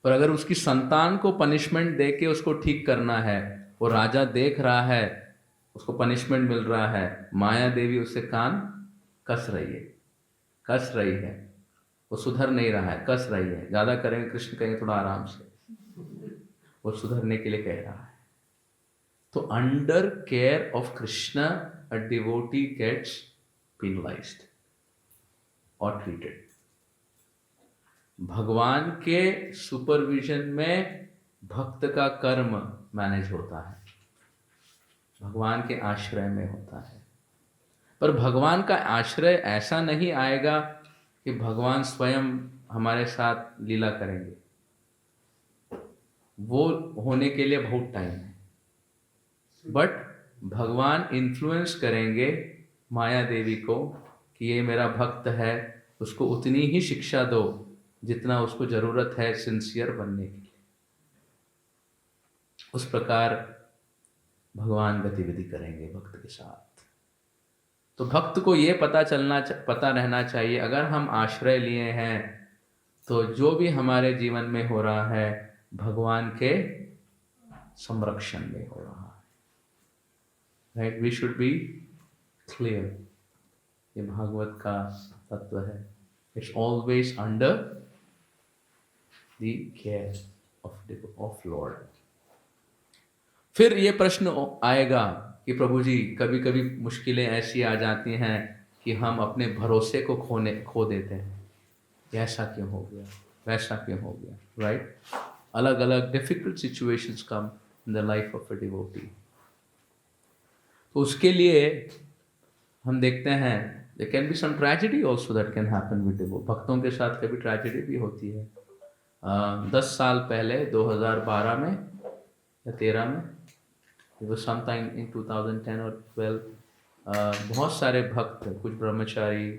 पर अगर उसकी संतान को पनिशमेंट दे के उसको ठीक करना है, वो राजा देख रहा है, उसको पनिशमेंट मिल रहा है, माया देवी उससे कान कस रही है, वो सुधर नहीं रहा है, कस रही है, ज्यादा करेंगे कृष्ण कहेंगे थोड़ा आराम से, वो सुधरने के लिए कह रहा है। तो under care of Krishna a devotee gets penalized और ट्रीटेड। भगवान के सुपरविजन में भक्त का कर्म मैनेज होता है, भगवान के आश्रय में होता है। पर भगवान का आश्रय ऐसा नहीं आएगा कि भगवान स्वयं हमारे साथ लीला करेंगे, वो होने के लिए बहुत टाइम है। बट भगवान इन्फ्लुएंस करेंगे माया देवी को कि ये मेरा भक्त है, उसको उतनी ही शिक्षा दो जितना उसको जरूरत है सिंसियर बनने के लिए। उस प्रकार भगवान गतिविधि करेंगे भक्त के साथ। तो भक्त को ये पता रहना चाहिए, अगर हम आश्रय लिए हैं तो जो भी हमारे जीवन में हो रहा है भगवान के संरक्षण में हो रहा है। Right, we should be clear, ये भागवत का तत्व है। It's always under the care of lord. फिर ये प्रश्न आएगा कि प्रभु जी कभी कभी मुश्किलें ऐसी आ जाती हैं कि हम अपने भरोसे को खो देते हैं, ऐसा क्यों हो गया, वैसा क्यों हो गया, राइट? अलग अलग difficult situations come in the life of a devotee. तो उसके लिए हम देखते हैं there can be some tragedy also that can happen with devotee. भक्तों के साथ कभी ट्रेजेडी भी होती है। 10 साल पहले 2012 में या 13 में, it was sometime in 2010 or 12, बहुत सारे भक्त, कुछ ब्रह्मचारी,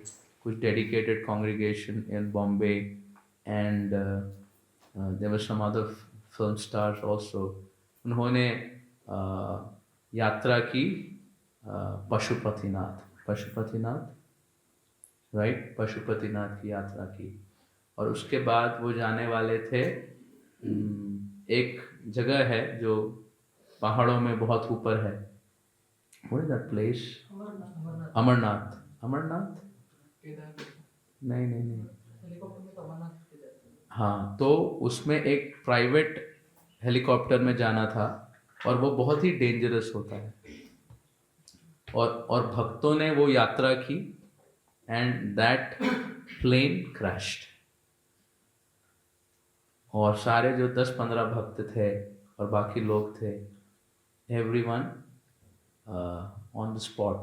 कुछ dedicated congregation in Bombay, and there were some other film stars also. उन्होंने यात्रा की पशुपतिनाथ की यात्रा की, और उसके बाद वो जाने वाले थे एक जगह है जो पहाड़ों में बहुत ऊपर है, what is that place? Amarnath नहीं हेलीकॉप्टर में तो अमरनाथ पे जाते हैं। हाँ, तो उसमें एक प्राइवेट हेलीकॉप्टर में जाना था और वो बहुत ही डेंजरस होता है, और भक्तों ने वो यात्रा की एंड दैट प्लेन क्रैश्ड, और सारे जो 10-15 भक्त थे और बाकी लोग थे, everyone on the spot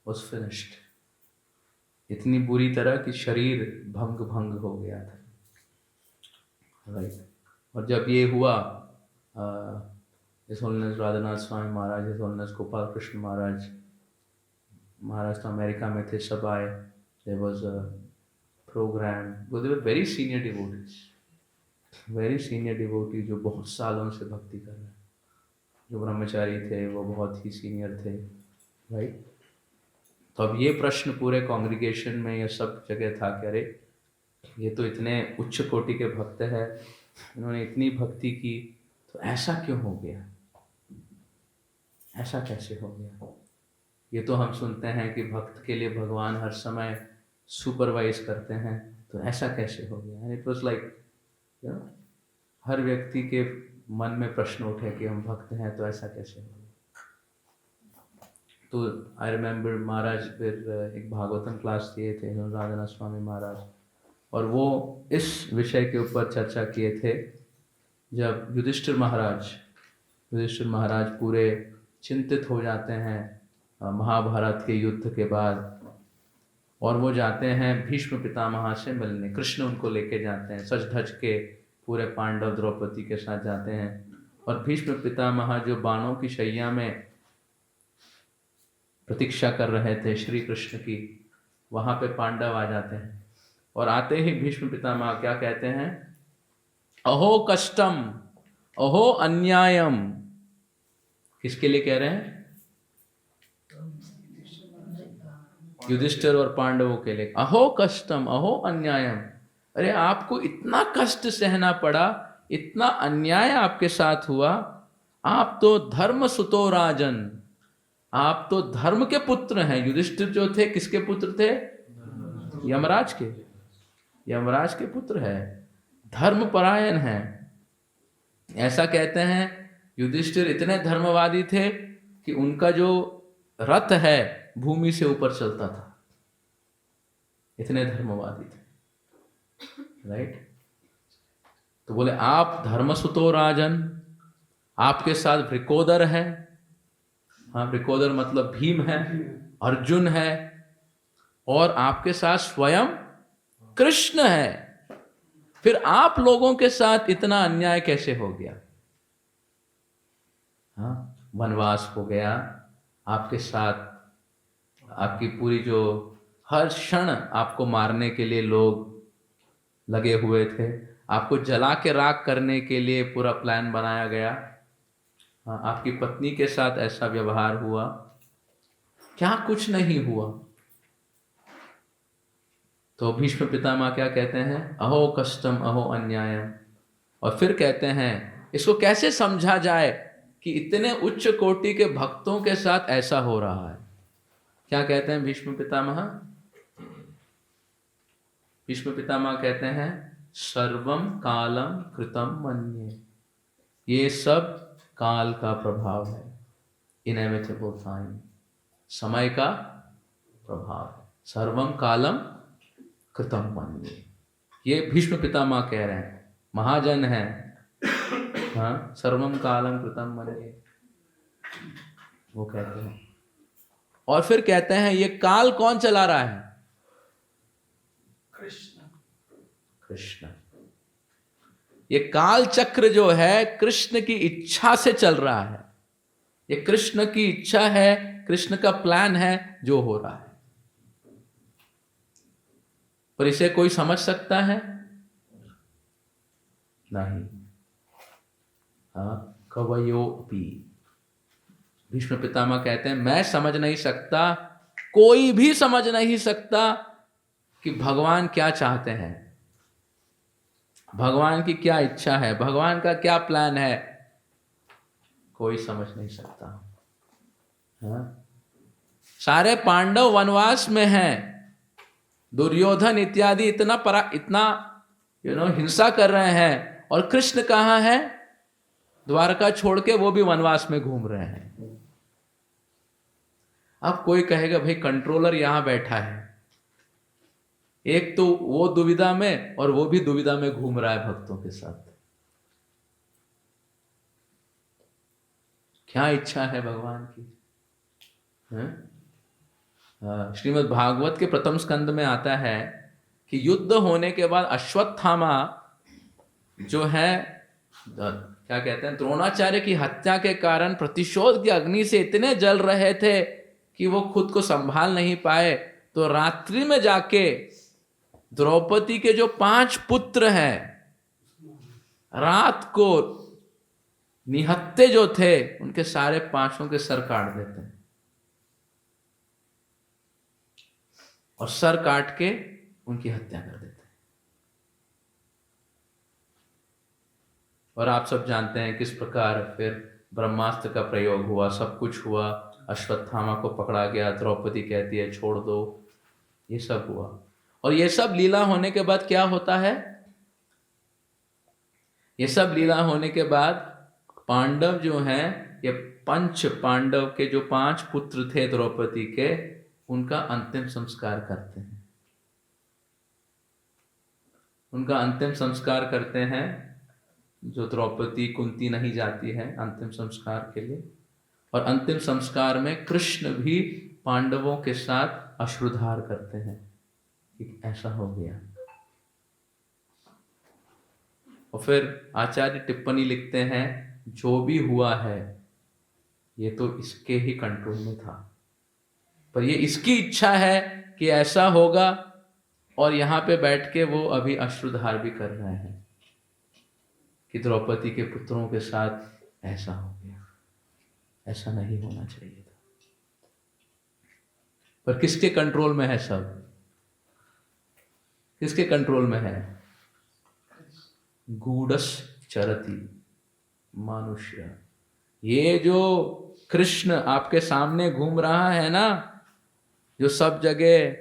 was finished. इतनी बुरी तरह कि शरीर भंग हो गया था, राइट? और जब ये हुआ, his holiness Radhanath Swami Maharaj, his holiness Gopal Krishna महाराज तो अमेरिका में थे, सब आए। देयर वाज अ प्रोग्राम, वो दे वर वेरी सीनियर डिवोटी जो बहुत सालों से भक्ति कर रहे हैं। जो ब्रह्मचारी थे वो बहुत ही सीनियर थे, राइट? तो अब ये प्रश्न पूरे कॉन्ग्रीगेशन में या सब जगह था कि अरे ये तो इतने उच्च कोटि के भक्त हैं, इन्होंने इतनी भक्ति की, तो ऐसा क्यों हो गया, ऐसा कैसे हो गया? ये तो हम सुनते हैं कि भक्त के लिए भगवान हर समय सुपरवाइज करते हैं, तो ऐसा कैसे हो गया? एंड इट वाज लाइक, हर व्यक्ति के मन में प्रश्न उठे कि हम भक्त हैं तो ऐसा कैसे हो। तो आई रिमेम्बर महाराज फिर एक भागवतम क्लास दिए थे राधानाथ स्वामी महाराज, और वो इस विषय के ऊपर चर्चा किए थे जब युधिष्ठिर महाराज पूरे चिंतित हो जाते हैं महाभारत के युद्ध के बाद, और वो जाते हैं भीष्म पितामह से मिलने। कृष्ण उनको लेके जाते हैं, सज धज के पूरे पांडव द्रौपदी के साथ जाते हैं, और भीष्म पितामह जो बाणों की शैया में प्रतीक्षा कर रहे थे श्री कृष्ण की, वहां पे पांडव आ जाते हैं, और आते ही भीष्म पितामह क्या कहते हैं, अहो कष्टम अहो अन्यायम। किसके लिए कह रहे हैं? युधिष्ठिर और पांडवों के लिए। अहो कष्टम अहो अन्यायम, अरे आपको इतना कष्ट सहना पड़ा, इतना अन्याय आपके साथ हुआ, आप तो धर्म सुतो राजन, आप तो धर्म के पुत्र हैं। युधिष्ठिर जो थे किसके पुत्र थे? यमराज के पुत्र है, धर्मपरायण है। ऐसा कहते हैं युधिष्ठिर इतने धर्मवादी थे कि उनका जो रथ है भूमि से ऊपर चलता था, इतने धर्मवादी थे, राइट। तो बोले आप धर्मसुतो राजन, आपके साथ वृकोदर है, हाँ वृकोदर मतलब भीम है, अर्जुन है, और आपके साथ स्वयं कृष्ण है, फिर आप लोगों के साथ इतना अन्याय कैसे हो गया? हाँ, वनवास हो गया आपके साथ, आपकी पूरी जो हर क्षण आपको मारने के लिए लोग लगे हुए थे, आपको जला के राख करने के लिए पूरा प्लान बनाया गया। हाँ, आपकी पत्नी के साथ ऐसा व्यवहार हुआ, क्या कुछ नहीं हुआ? तो भीष्म पितामह क्या कहते हैं? अहो कष्टम अहो अन्यायम। और फिर कहते हैं इसको कैसे समझा जाए कि इतने उच्च कोटि के भक्तों के साथ ऐसा हो रहा है। क्या कहते हैं भीष्म पितामह? भीष्म पितामह कहते हैं सर्वम कालम कृतम मन्ये, ये सब काल का प्रभाव है, इनएविटेबल टाइम, समय का प्रभाव है। सर्वम कालम कृतम मन्ये, ये भीष्म पितामह कह रहे हैं, महाजन है। हाँ, सर्वम कालम कृतम मन्ये वो कहते हैं। और फिर कहते हैं ये काल कौन चला रहा है? कृष्ण। ये काल चक्र जो है कृष्ण की इच्छा से चल रहा है, ये कृष्ण की इच्छा है, कृष्ण का प्लान है जो हो रहा है। पर इसे कोई समझ सकता है? नहीं। हाँ, कवयोपि, भीष्म पितामह कहते हैं मैं समझ नहीं सकता, कोई भी समझ नहीं सकता कि भगवान क्या चाहते हैं, भगवान की क्या इच्छा है, भगवान का क्या प्लान है, कोई समझ नहीं सकता। हाँ? सारे पांडव वनवास में हैं, दुर्योधन इत्यादि इतना हिंसा कर रहे हैं, और कृष्ण कहाँ है? द्वारका छोड़ के वो भी वनवास में घूम रहे हैं। अब कोई कहेगा भाई कंट्रोलर यहां बैठा है, एक तो वो दुविधा में और वो भी दुविधा में घूम रहा है भक्तों के साथ। क्या इच्छा है भगवान की? श्रीमद् भागवत के प्रथम स्कंद में आता है कि युद्ध होने के बाद अश्वत्थामा जो है, क्या कहते हैं, द्रोणाचार्य की हत्या के कारण प्रतिशोध की अग्नि से इतने जल रहे थे कि वो खुद को संभाल नहीं पाए, तो रात्रि में जाके द्रौपदी के जो 5 पुत्र हैं, रात को निहत्ते जो थे उनके सारे 5 के सर काट देते हैं, और सर काट के उनकी हत्या कर देते हैं। और आप सब जानते हैं किस प्रकार फिर ब्रह्मास्त्र का प्रयोग हुआ, सब कुछ हुआ, अश्वत्थामा को पकड़ा गया, द्रौपदी कहती है छोड़ दो, ये सब हुआ। और ये सब लीला होने के बाद क्या होता है? ये सब लीला होने के बाद पांडव जो हैं, ये पंच पांडव के जो 5 पुत्र थे द्रौपदी के, उनका अंतिम संस्कार करते हैं। उनका अंतिम संस्कार करते हैं। जो द्रौपदी, कुंती नहीं जाती है अंतिम संस्कार के लिए, और अंतिम संस्कार में कृष्ण भी पांडवों के साथ अश्रुधार करते हैं कि ऐसा हो गया। और फिर आचार्य टिप्पणी लिखते हैं, जो भी हुआ है ये तो इसके ही कंट्रोल में था, पर ये इसकी इच्छा है कि ऐसा होगा, और यहाँ पे बैठ के वो अभी अश्रुधार भी कर रहे हैं कि द्रौपदी के पुत्रों के साथ ऐसा हो गया, ऐसा नहीं होना चाहिए था। पर किसके कंट्रोल में है सब? किसके कंट्रोल में है? गूढ़स चरति मनुष्य। ये जो कृष्ण आपके सामने घूम रहा है ना, जो सब जगह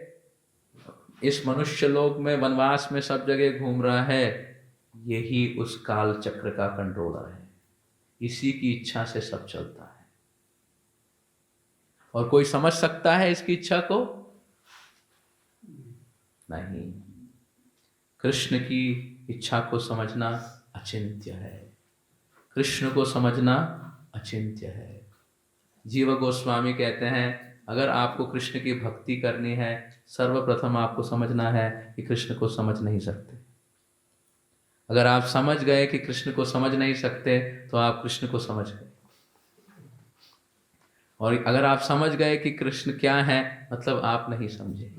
इस मनुष्य लोक में, वनवास में सब जगह घूम रहा है, यही उस काल चक्र का कंट्रोलर है। इसी की इच्छा से सब चलता है। और कोई समझ सकता है इसकी इच्छा को? नहीं। कृष्ण की इच्छा को समझना अचिंत्य है। कृष्ण को समझना अचिंत्य है। जीव गोस्वामी कहते हैं, अगर आपको कृष्ण की भक्ति करनी है, सर्वप्रथम आपको समझना है कि कृष्ण को समझ नहीं सकते। अगर आप समझ गए कि कृष्ण को समझ नहीं सकते, तो आप कृष्ण को समझ गए। और अगर आप समझ गए कि कृष्ण क्या है, मतलब आप नहीं समझे।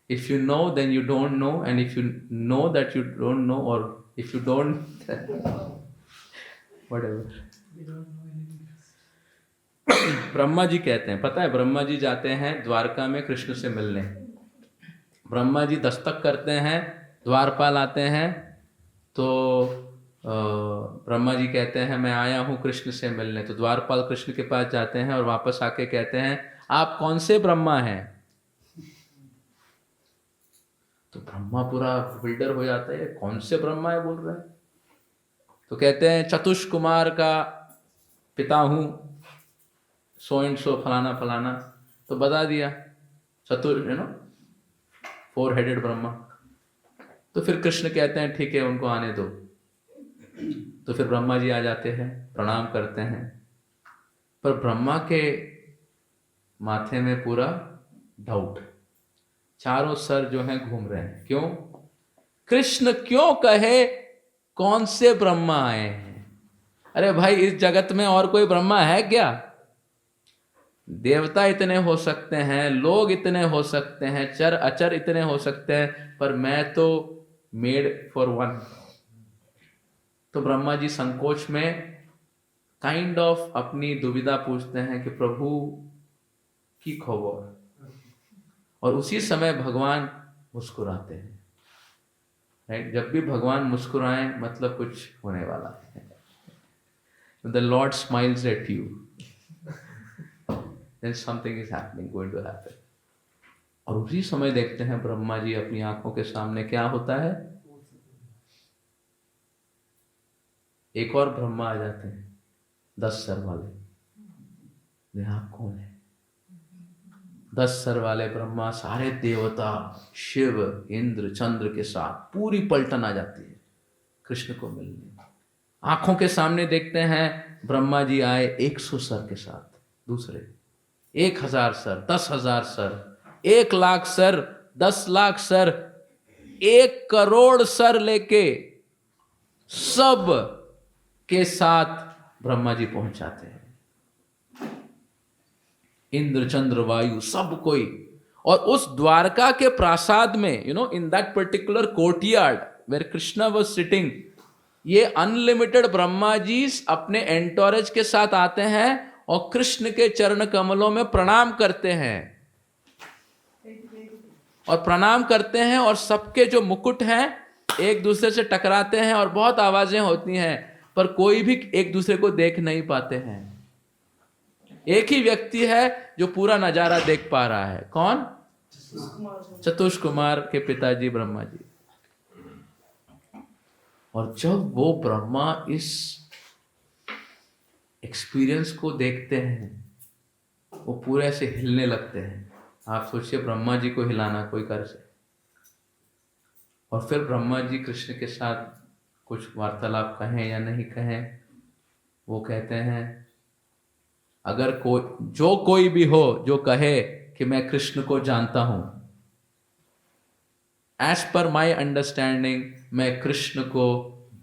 If you know, then you don't know, and if you know that you don't know, or if you don't whatever. Brahma ji कहते हैं, पता है, ब्रह्मा जी जाते हैं द्वारका में कृष्ण से मिलने। ब्रह्मा जी दस्तक करते हैं, द्वारपाल आते हैं, तो ब्रह्मा जी कहते हैं, मैं आया हूँ कृष्ण से मिलने। तो द्वारपाल कृष्ण के पास जाते हैं और वापस आके कहते हैं, आप कौन से ब्रह्मा हैं? तो ब्रह्मा पूरा बिल्डर हो जाता है, कौन से ब्रह्मा है बोल रहे हैं? तो कहते हैं, चतुष कुमार का पिता हूँ, सो एंड सो, फलाना फलाना। तो बता दिया, चतुर 4 हेडेड ब्रह्मा। तो फिर कृष्ण कहते हैं, ठीक है, उनको आने दो। तो फिर ब्रह्मा जी आ जाते हैं, प्रणाम करते हैं, पर ब्रह्मा के माथे में पूरा डाउट, चारों सर जो हैं घूम रहे हैं। क्यों? कृष्ण क्यों कहे कौन से ब्रह्मा आए हैं? अरे भाई, इस जगत में और कोई ब्रह्मा है क्या? देवता इतने हो सकते हैं, लोग इतने हो सकते हैं, चर अचर इतने हो सकते हैं, पर मैं तो मेड फॉर वन। तो ब्रह्मा जी संकोच में काइंड ऑफ अपनी दुविधा पूछते हैं कि प्रभु की खबर। और उसी समय भगवान मुस्कुराते हैं। राइट? जब भी भगवान मुस्कुराएं, मतलब कुछ होने वाला है। The Lord smiles at you, then something is happening, going to happen. और उसी समय देखते हैं ब्रह्मा जी अपनी आंखों के सामने क्या होता है, एक और ब्रह्मा आ जाते हैं, 10 सर वाले। आप कौन है? 10 सर वाले ब्रह्मा, सारे देवता, शिव, इंद्र, चंद्र के साथ पूरी पलटन आ जाती है कृष्ण को मिलने। आंखों के सामने देखते हैं ब्रह्मा जी आए 100 सर के साथ, दूसरे 1000 sir, 10,000 sir, 1 lakh sir, 10 lakh sir, 1 crore sir लेके सब के साथ ब्रह्मा जी पहुंचाते हैं। इंद्र, चंद्र, वायु, सब कोई। और उस द्वारका के प्रासाद में, in that particular courtyard where Krishna was sitting, ये अनलिमिटेड ब्रह्मा जी अपने एंटोरेज के साथ आते हैं और कृष्ण के चरण कमलों में प्रणाम करते हैं। और प्रणाम करते हैं, और सबके जो मुकुट हैं एक दूसरे से टकराते हैं और बहुत आवाजें होती हैं, पर कोई भी एक दूसरे को देख नहीं पाते हैं। एक ही व्यक्ति है जो पूरा नजारा देख पा रहा है। कौन? चतुष कुमार के पिताजी ब्रह्मा जी। और जब वो ब्रह्मा इस एक्सपीरियंस को देखते हैं वो पूरे से हिलने लगते हैं। आप सोचिए ब्रह्मा जी को हिलाना कोई कर से, और फिर ब्रह्मा जी कृष्ण के साथ कुछ वार्तालाप कहें या नहीं कहें, वो कहते हैं अगर कोई भी हो जो कहे कि मैं कृष्ण को जानता हूं, एज पर माई अंडरस्टैंडिंग मैं कृष्ण को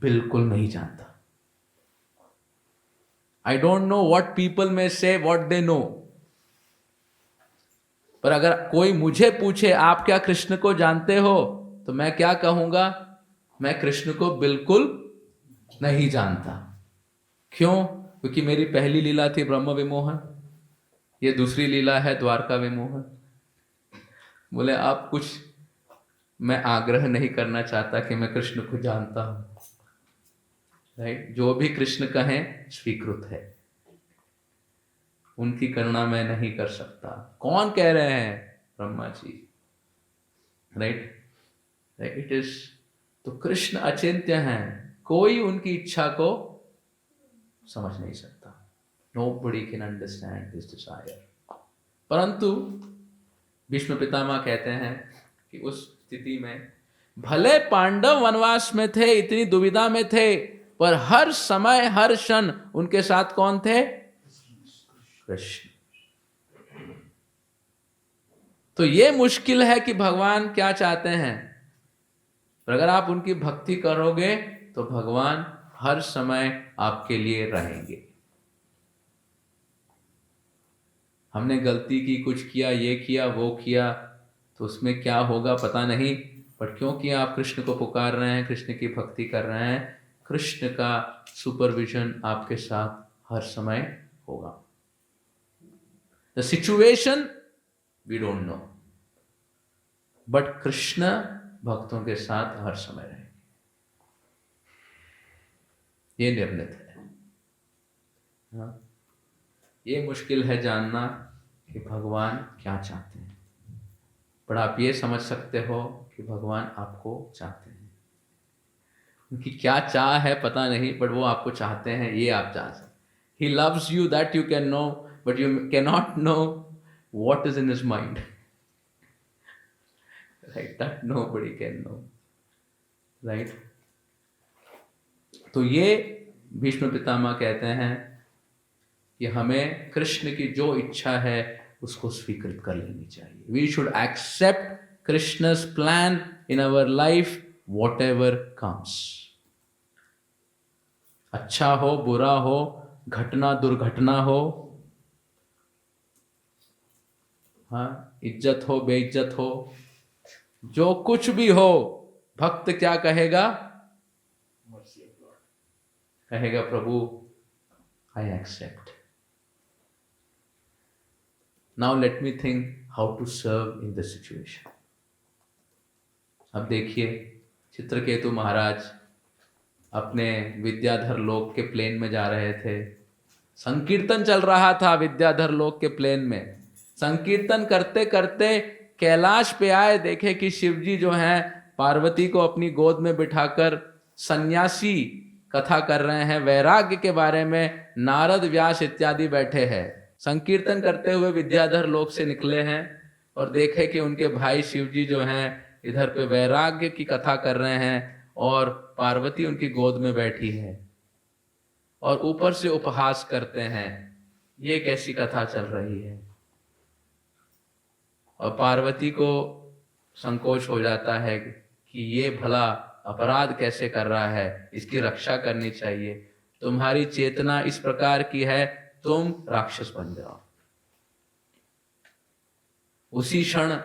बिल्कुल नहीं जानता। I don't know what people में से व्हाट दे नो, पर अगर कोई मुझे पूछे आप क्या कृष्ण को जानते हो, तो मैं क्या कहूंगा, मैं कृष्ण को बिल्कुल नहीं जानता। क्यों? क्योंकि मेरी पहली लीला थी ब्रह्म विमोहन, ये दूसरी लीला है द्वारका विमोहन। बोले आप कुछ, मैं आग्रह नहीं करना चाहता कि मैं कृष्ण को जानता हूं, राइट? जो भी कृष्ण कहें स्वीकृत है, उनकी करुणा मैं नहीं कर सकता। कौन कह रहे हैं? Brahma ji, right? It is, तो कृष्ण अचिंत्य हैं, कोई उनकी इच्छा को समझ नहीं सकता। Nobody can understand his desire. परंतु भीष्म पितामह कहते हैं कि उस स्थिति में भले पांडव वनवास में थे, इतनी दुविधा में थे, पर हर समय हर क्षण उनके साथ कौन थे? कृष्ण। तो ये मुश्किल है कि भगवान क्या चाहते हैं, पर अगर आप उनकी भक्ति करोगे तो भगवान हर समय आपके लिए रहेंगे। हमने गलती की, कुछ किया, ये किया वो किया, तो उसमें क्या होगा पता नहीं, पर क्योंकि आप कृष्ण को पुकार रहे हैं, कृष्ण की भक्ति कर रहे हैं, कृष्ण का सुपरविजन आपके साथ हर समय होगा। The situation we don't know, but Krishna भक्तों के साथ हर समय रहेंगे, ये निर्णित है। हाँ? ये मुश्किल है जानना कि भगवान क्या चाहते हैं, पर आप ये समझ सकते हो कि भगवान आपको चाहते हैं। उनकी क्या चाह है पता नहीं, बट वो आपको चाहते हैं, ये आप जान सकते। He loves you, that you can know, but you cannot know what is in his mind. Right? That nobody can know. Right? तो ये भीष्म पितामह कहते हैं कि हमें कृष्ण की जो इच्छा है उसको स्वीकृत कर लेनी चाहिए। We should accept Krishna's plan in our life, whatever comes. अच्छा हो, बुरा हो, घटना दुर्घटना हो, हाँ, इज्जत हो, बेइज्जत हो, जो कुछ भी हो, भक्त क्या कहेगा? कहेगा प्रभु I accept. Now let me think how to serve in this situation. अब देखिए, चित्रकेतु महाराज अपने विद्याधर लोक के प्लेन में जा रहे थे, संकीर्तन चल रहा था विद्याधर लोक के प्लेन में। संकीर्तन करते करते कैलाश पे आए, देखे कि शिवजी जो हैं पार्वती को अपनी गोद में बिठाकर सन्यासी कथा कर रहे हैं, वैराग्य के बारे में नारद व्यास इत्यादि बैठे हैं। संकीर्तन करते हुए विद्याधर लोक से निकले हैं और देखे कि उनके भाई शिवजी जो हैं इधर पे वैराग्य की कथा कर रहे हैं और पार्वती उनकी गोद में बैठी है और ऊपर से उपहास करते हैं, ये कैसी कथा चल रही है। और पार्वती को संकोच हो जाता है कि ये भला अपराध कैसे कर रहा है, इसकी रक्षा करनी चाहिए। तुम्हारी चेतना इस प्रकार की है, तुम राक्षस बन जाओ। उसी क्षण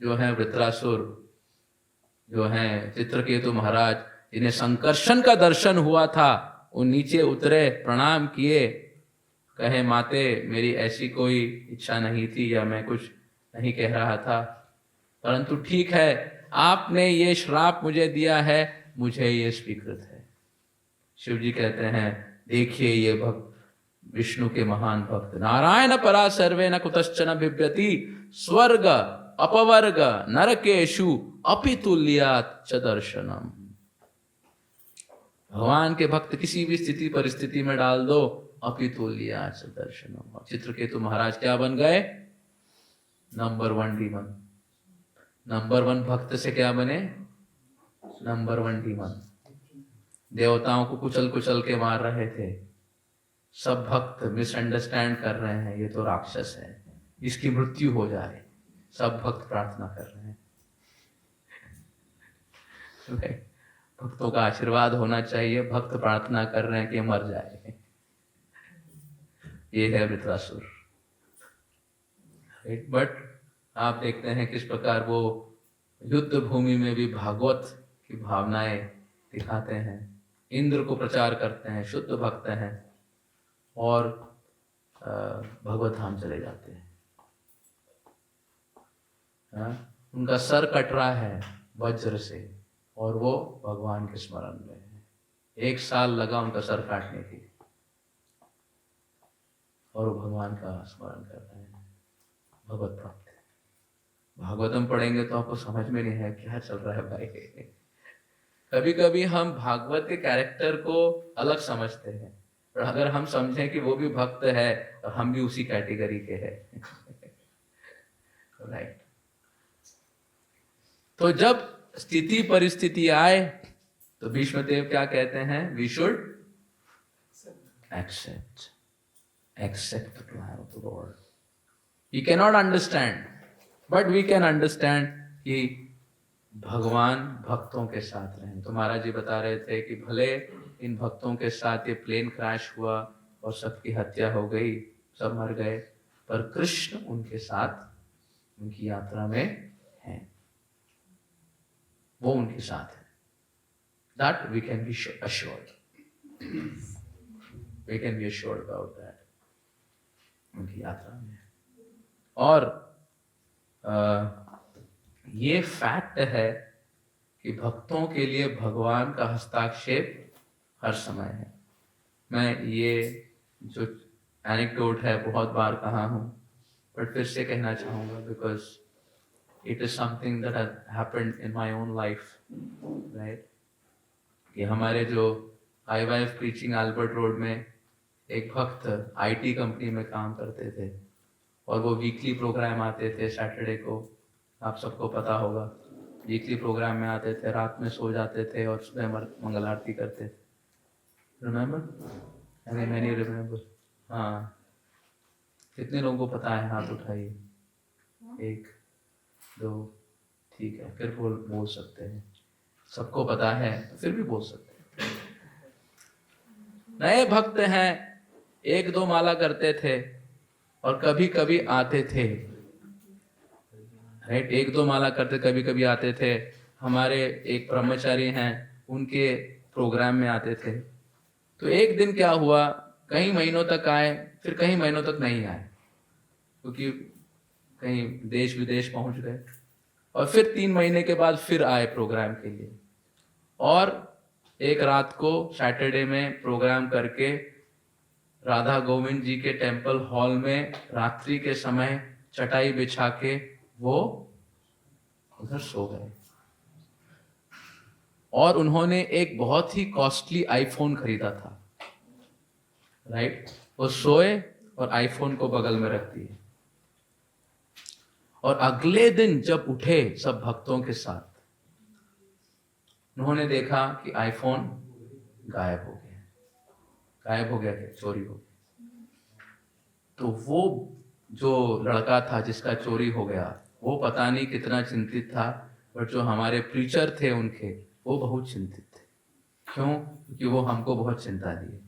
जो है वृत्रासुर, जो है चित्रकेतु महाराज, जिन्हें संकर्षण का दर्शन हुआ था, वो नीचे उतरे, प्रणाम किए, कहे माते मेरी ऐसी कोई इच्छा नहीं थी या मैं कुछ नहीं कह रहा था, परंतु ठीक है, आपने ये श्राप मुझे दिया है, मुझे ये स्वीकृत है। शिव जी कहते हैं देखिए ये भक्त विष्णु के महान भक्त, नारायण परा सर्वे न कुतश्चन बिभ्यति, स्वर्ग अपवर्ग नरकेषु अपि तुल्यात् च दर्शनम। भगवान के भक्त किसी भी स्थिति परिस्थिति में डाल दो, अपितुल्या च दर्शनम। चित्रकेतु महाराज क्या बन गए? Number 1 demon. नंबर 1 भक्त से क्या बने? Number 1 demon. देवताओं को कुचल कुचल के मार रहे थे, सब भक्त मिसअंडरस्टैंड कर रहे हैं, ये तो राक्षस है, इसकी मृत्यु हो जाए, सब भक्त प्रार्थना कर रहे हैं। भक्तों का आशीर्वाद होना चाहिए, भक्त प्रार्थना कर रहे हैं कि मर जाए। ये है वृत्रासुर। बट आप देखते हैं किस प्रकार वो युद्ध भूमि में भी भागवत की भावनाएं दिखाते हैं, इंद्र को प्रचार करते हैं, शुद्ध भक्त हैं और भगवत धाम चले जाते हैं। उनका सर कट रहा है वज्र से और वो भगवान के स्मरण में है। 1 साल लगा उनका सर काटने के लिए और वो भगवान का स्मरण कर रहे हैं। भगवत प्राप्त है। भागवतम पढ़ेंगे तो आपको समझ में नहीं है क्या चल रहा है भाई। कभी कभी हम भागवत के कैरेक्टर को अलग समझते हैं, और अगर हम समझें कि वो भी भक्त है और हम भी उसी कैटेगरी के हैं। राइट। तो जब स्थिति परिस्थिति आए तो भीष्मदेव क्या कहते हैं? We should accept the plan of the Lord. We cannot understand, but we can understand कि भगवान भक्तों के साथ रहें। तो महाराज जी बता रहे थे कि भले इन भक्तों के साथ ये प्लेन क्रैश हुआ और सबकी हत्या हो गई, सब मर गए, पर कृष्ण उनके साथ उनकी यात्रा में हैं, वो उनके साथ है। That we can be assured. We can be assured about that. उनकी यात्रा में। और ये फैक्ट है कि भक्तों के लिए भगवान का हस्ताक्षेप हर समय है। मैं ये जो एनेक्डोट है बहुत बार कहा हूँ, बट फिर से कहना चाहूँगा, because it is something that has happened in my own life, right? कि हमारे जो IYF प्रीचिंग अल्बर्ट रोड में एक भक्त IT कंपनी में काम करते थे और वो वीकली प्रोग्राम आते थे सैटरडे को, आप सबको पता होगा। वीकली प्रोग्राम में आते थे, रात में सो जाते थे और सुबह मंगल आरती करते थे। रिमेम्बर? Many remember? हाँ, कितने लोगों को पता है? हाथ उठाइए। 1 2, ठीक है, फिर बोल सकते हैं। सबको पता है फिर भी बोल सकते हैं। नए भक्त हैं, 1-2 माला करते थे और कभी कभी आते थे, राइट? 1-2 माला करते, कभी कभी आते थे। हमारे एक ब्रह्मचारी हैं, उनके प्रोग्राम में आते थे। तो एक दिन क्या हुआ, कई महीनों तक आए, फिर कई महीनों तक नहीं आए, क्योंकि कहीं देश विदेश पहुंच गए, और फिर 3 महीने के बाद फिर आए प्रोग्राम के लिए। और एक रात को सैटरडे में प्रोग्राम करके राधा गोविंद जी के टेम्पल हॉल में रात्रि के समय चटाई बिछा के वो उधर सो गए। और उन्होंने एक बहुत ही कॉस्टली आईफोन खरीदा था, राइट? वो सोए और आईफोन को बगल में रख दिए। और अगले दिन जब उठे सब भक्तों के साथ, उन्होंने देखा कि आईफोन गायब हो गया। गायब हो गया क्या? चोरी हो गया। तो वो जो लड़का था जिसका चोरी हो गया, वो पता नहीं कितना चिंतित था, बट जो हमारे प्रीचर थे उनके, वो बहुत चिंतित थे। क्यों? क्योंकि वो हमको बहुत चिंता दिए,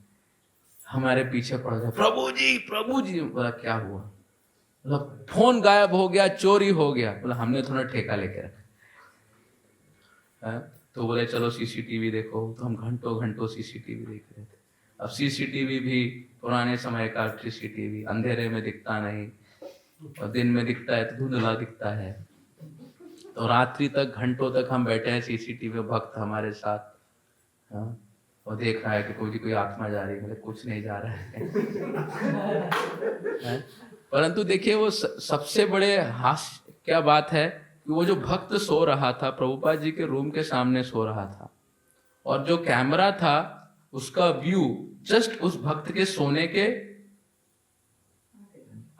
हमारे पीछे पड़ गए, प्रभु जी। बोला क्या हुआ? बोला फोन गायब हो गया, चोरी हो गया। बोला हमने थोड़ा ठेका लेके रखा। तो बोले चलो सीसीटीवी देखो। तो हम घंटों घंटों सीसीटीवी देख रहे थे। अब सीसीटीवी भी पुराने समय का सीसीटीवी, अंधेरे में दिखता नहीं, और दिन में दिखता है तो धुंधला दिखता है। तो रात्रि तक, घंटों तक हम बैठे हैं सीसीटीवी, भक्त हमारे साथ, और देख रहा है कि कोई आत्मा जा रही है। मतलब कुछ नहीं जा रहा है। परंतु देखिए, वो सबसे बड़े हास्य क्या बात है कि वो जो भक्त सो रहा था, प्रभुपाद जी के रूम के सामने सो रहा था, और जो कैमरा था उसका व्यू जस्ट उस भक्त के सोने के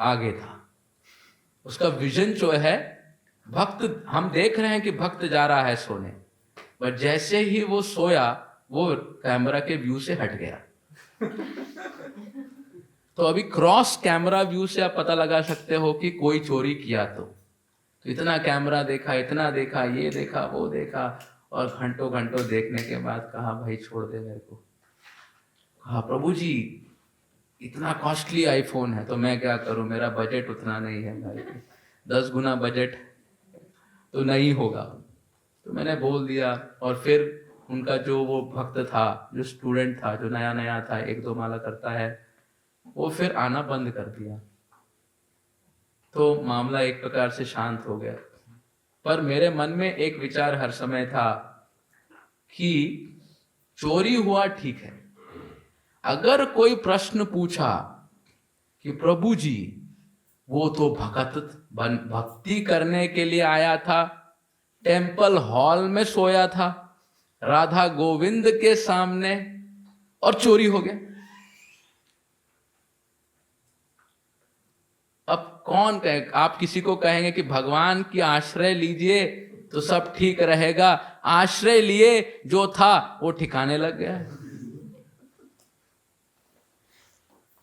आगे था। उसका विजन जो है, भक्त, हम देख रहे हैं कि भक्त जा रहा है सोने, पर जैसे ही वो सोया वो कैमरा के व्यू से हट गया। तो अभी क्रॉस कैमरा व्यू से आप पता लगा सकते हो कि कोई चोरी किया तो इतना कैमरा देखा, इतना देखा, ये देखा, वो देखा, और घंटों घंटों देखने के बाद कहा भाई छोड़ दे मेरे को। कहा प्रभु जी इतना कॉस्टली आईफोन है तो मैं क्या करूं, मेरा बजट उतना नहीं है भाई, 10 गुना बजट तो नहीं होगा। तो मैंने बोल दिया, और फिर उनका जो वो भक्त था, जो स्टूडेंट था, जो नया नया था, 1-2 माला करता है, वो फिर आना बंद कर दिया। तो मामला एक प्रकार से शांत हो गया। पर मेरे मन में एक विचार हर समय था कि चोरी हुआ ठीक है, अगर कोई प्रश्न पूछा कि प्रभु जी वो तो भक्ति करने के लिए आया था, टेम्पल हॉल में सोया था, राधा गोविंद के सामने, और चोरी हो गया। अब कौन कहे, आप किसी को कहेंगे कि भगवान की आश्रय लीजिए तो सब ठीक रहेगा, आश्रय लिए जो था वो ठिकाने लग गया।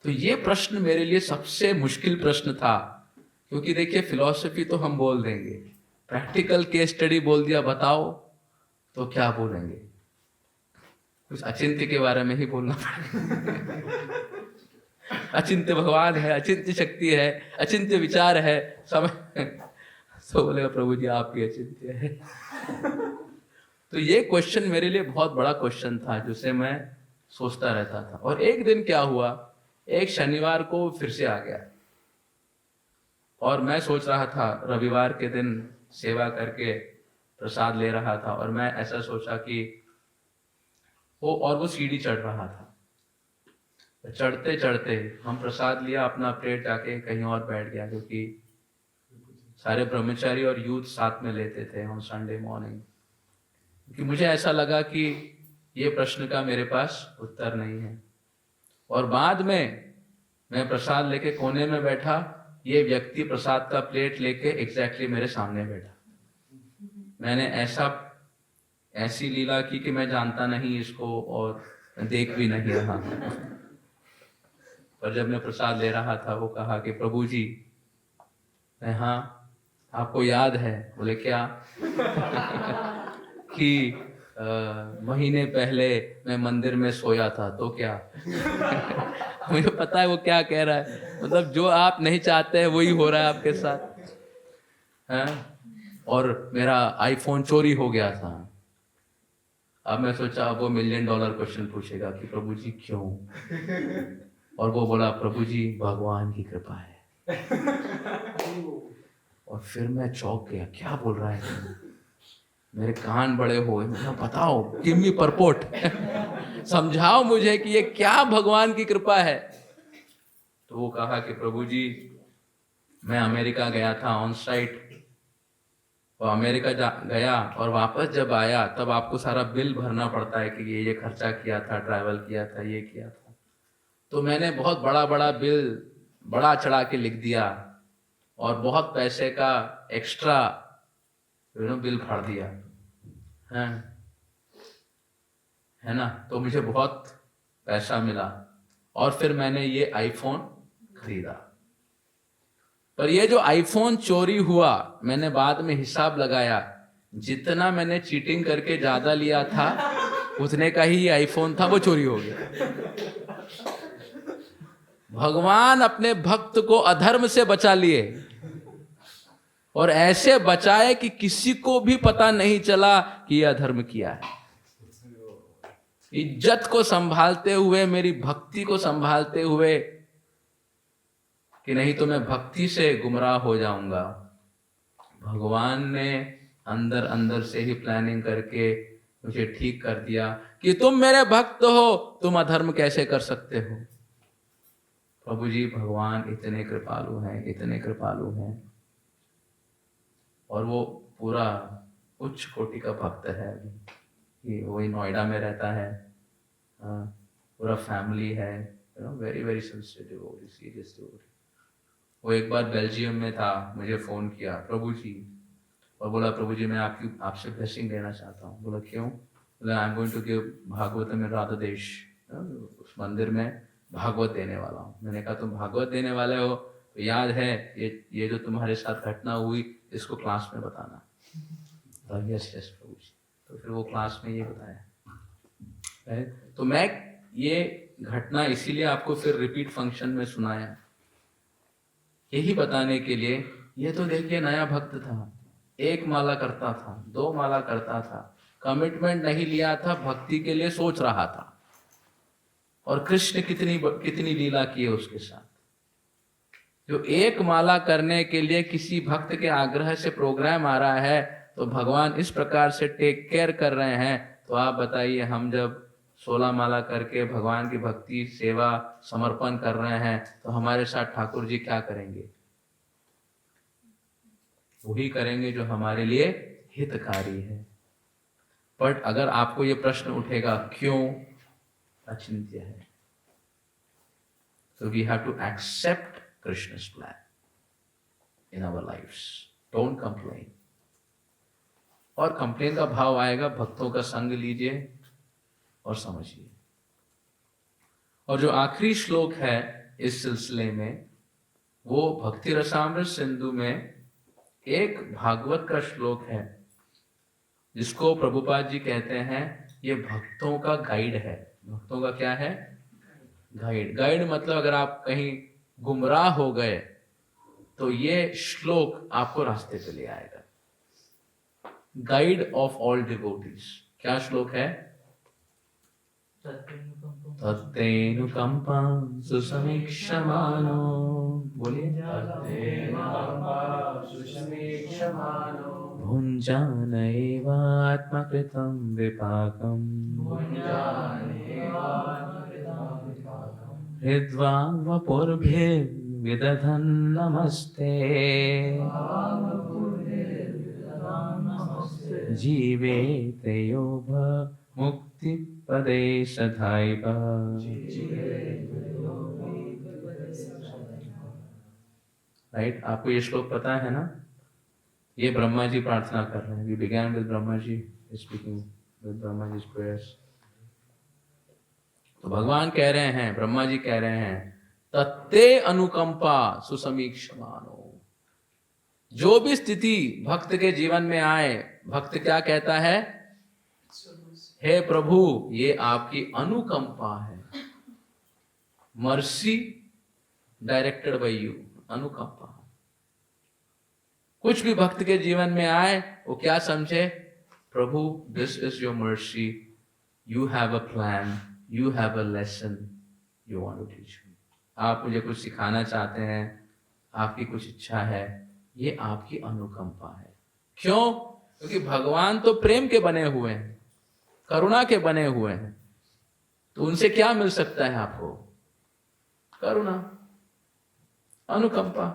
तो ये प्रश्न मेरे लिए सबसे मुश्किल प्रश्न था, क्योंकि देखिए फिलॉसफी तो हम बोल देंगे, प्रैक्टिकल केस स्टडी बोल दिया बताओ तो क्या बोलेंगे, कुछ अचिंत्य के बारे में ही बोलना पड़ेगा। अचिंत्य भगवान है, अचिंत्य शक्ति है, अचिंत्य विचार है, समय तो बोलेगा प्रभु जी आप भी अचिंत्य है। तो ये क्वेश्चन मेरे लिए बहुत बड़ा क्वेश्चन था, जिसे मैं सोचता रहता था। और एक दिन क्या हुआ, एक शनिवार को फिर से आ गया, और मैं सोच रहा था, रविवार के दिन सेवा करके प्रसाद ले रहा था, और मैं ऐसा सोचा कि वो सीढ़ी चढ़ रहा था। चढ़ते चढ़ते हम प्रसाद लिया, अपना प्लेट जाके कहीं और बैठ गया, क्योंकि सारे ब्रह्मचारी और यूथ साथ में लेते थे ऑन संडे मॉर्निंग। क्योंकि मुझे ऐसा लगा कि ये प्रश्न का मेरे पास उत्तर नहीं है। और बाद में मैं प्रसाद लेके कोने में बैठा, ये व्यक्ति प्रसाद का प्लेट लेके एग्जैक्टली मेरे सामने बैठा। मैंने ऐसी लीला की कि मैं जानता नहीं इसको और देख भी नहीं रहा। पर जब मैं प्रसाद ले रहा था, वो कहा कि प्रभु जी, मैं हाँ, आपको याद है? बोले क्या? कि महीने पहले मैं मंदिर में सोया था, तो क्या? मुझे पता है वो क्या कह रहा है, मतलब जो आप नहीं चाहते हैं वही हो रहा है आपके साथ है? और मेरा आईफोन चोरी हो गया था। अब मैं सोचा अब वो $1 मिलियन क्वेश्चन पूछेगा कि प्रभु जी क्यों? और वो बोला प्रभु जी भगवान की कृपा है। और फिर मैं चौंक गया, क्या बोल रहा है? मेरे कान बड़े हो गए, मैं बताओ, गिव मी परपोर्ट, समझाओ मुझे कि ये क्या भगवान की कृपा है। तो वो कहा कि प्रभु जी, मैं अमेरिका गया था ऑन साइट, और अमेरिका गया और वापस जब आया तब आपको सारा बिल भरना पड़ता है कि ये खर्चा किया था, ट्रैवल किया था, ये किया था। तो मैंने बहुत बड़ा बिल बढ़ा चढ़ा के लिख दिया और बहुत पैसे का एक्स्ट्रा बिल भर दिया है ना। तो मुझे बहुत पैसा मिला और फिर मैंने ये आईफोन खरीदा। पर ये जो आईफोन चोरी हुआ, मैंने बाद में हिसाब लगाया, जितना मैंने चीटिंग करके ज्यादा लिया था उतने का ही आईफोन था, वो चोरी हो गया। भगवान अपने भक्त को अधर्म से बचा लिए, और ऐसे बचाए कि किसी को भी पता नहीं चला कि यह अधर्म किया है। इज्जत को संभालते हुए, मेरी भक्ति को संभालते हुए, कि नहीं तो मैं भक्ति से गुमराह हो जाऊंगा। भगवान ने अंदर अंदर से ही प्लानिंग करके मुझे ठीक कर दिया कि तुम मेरे भक्त हो, तुम अधर्म कैसे कर सकते हो। प्रभु जी भगवान इतने कृपालु हैं, इतने कृपालु हैं, और वो पूरा उच्च कोटि का भक्त है। कि वही नोएडा में रहता है, पूरा फैमिली है, very very sensitive, very serious devotee. वो एक बार बेल्जियम में था, मुझे फ़ोन किया, प्रभु जी, और बोला प्रभु जी मैं आपसे ब्लेसिंग लेना चाहता हूँ। बोला क्यों? बोला I am going to give Bhagavat में राधादेश, उस मंदिर में भागवत देने वाला हूँ। मैंने कहा तुम भागवत देने वाले हो तो याद है ये जो तुम्हारे साथ घटना हुई इसको क्लास में बताना। यस यस प्रभु जी। तो फिर वो क्लास में ये बताया। तो मैं ये घटना इसीलिए आपको फिर रिपीट फंक्शन में सुनाया, यही बताने के लिए। ये तो देखिए नया भक्त था, 1 माला करता था, 2 माला करता था, कमिटमेंट नहीं लिया था, भक्ति के लिए सोच रहा था। और कृष्ण कितनी लीला की है उसके साथ। जो 1 माला करने के लिए किसी भक्त के आग्रह से प्रोग्राम आ रहा है, तो भगवान इस प्रकार से टेक केयर कर रहे हैं। तो आप बताइए, हम जब 16 माला करके भगवान की भक्ति सेवा समर्पण कर रहे हैं, तो हमारे साथ ठाकुर जी क्या करेंगे? वही करेंगे जो हमारे लिए हितकारी है। बट अगर आपको ये प्रश्न उठेगा क्यों अचिंत्य है, तो we have to accept Krishna's plan in our lives. Don't complain. और कंप्लेन का भाव आएगा, भक्तों का संग लीजिए और समझिए। और जो आखिरी श्लोक है इस सिलसिले में, वो भक्ति रसामृत सिंधु में एक भागवत का श्लोक है, जिसको प्रभुपाद जी कहते हैं ये भक्तों का गाइड है। भक्तों का क्या है? गाइड। गाइड मतलब अगर आप कहीं गुमराह हो गए तो ये श्लोक आपको रास्ते पे ले आएगा। Guide of all devotees. क्या श्लोक है? तत्तेनुकंपं सुसमीक्षमानो, बोलिए, भुञ्जान एवात्मकृतं विपाकम्, हृद्वा वपुर्भिर्विदधन् नमस्ते, जीवेते यो मुक्तिपदे सदैव। राइट, आपको ये श्लोक पता है ना? ये ब्रह्मा जी प्रार्थना कर रहे हैं। We began with Brahma ji speaking with Brahma ji prayers. तो भगवान कह रहे हैं, ब्रह्मा जी कह रहे हैं, तत्ते अनुकंपा सुसमीक्षमानो। जो भी स्थिति भक्त के जीवन में आए, भक्त क्या कहता है? हे प्रभु, ये आपकी अनुकंपा है। Mercy directed by you. अनुकंपा। कुछ भी भक्त के जीवन में आए, वो क्या समझे? प्रभु, this is your mercy, you have a plan, you have a lesson, you want to teach me. आप मुझे कुछ सिखाना चाहते हैं, आपकी कुछ इच्छा है, ये आपकी अनुकंपा है। क्यों? क्योंकि भगवान तो प्रेम के बने हुए हैं, करुणा के बने हुए हैं। तो उनसे क्या मिल सकता है आपको? करुणा, अनुकंपा।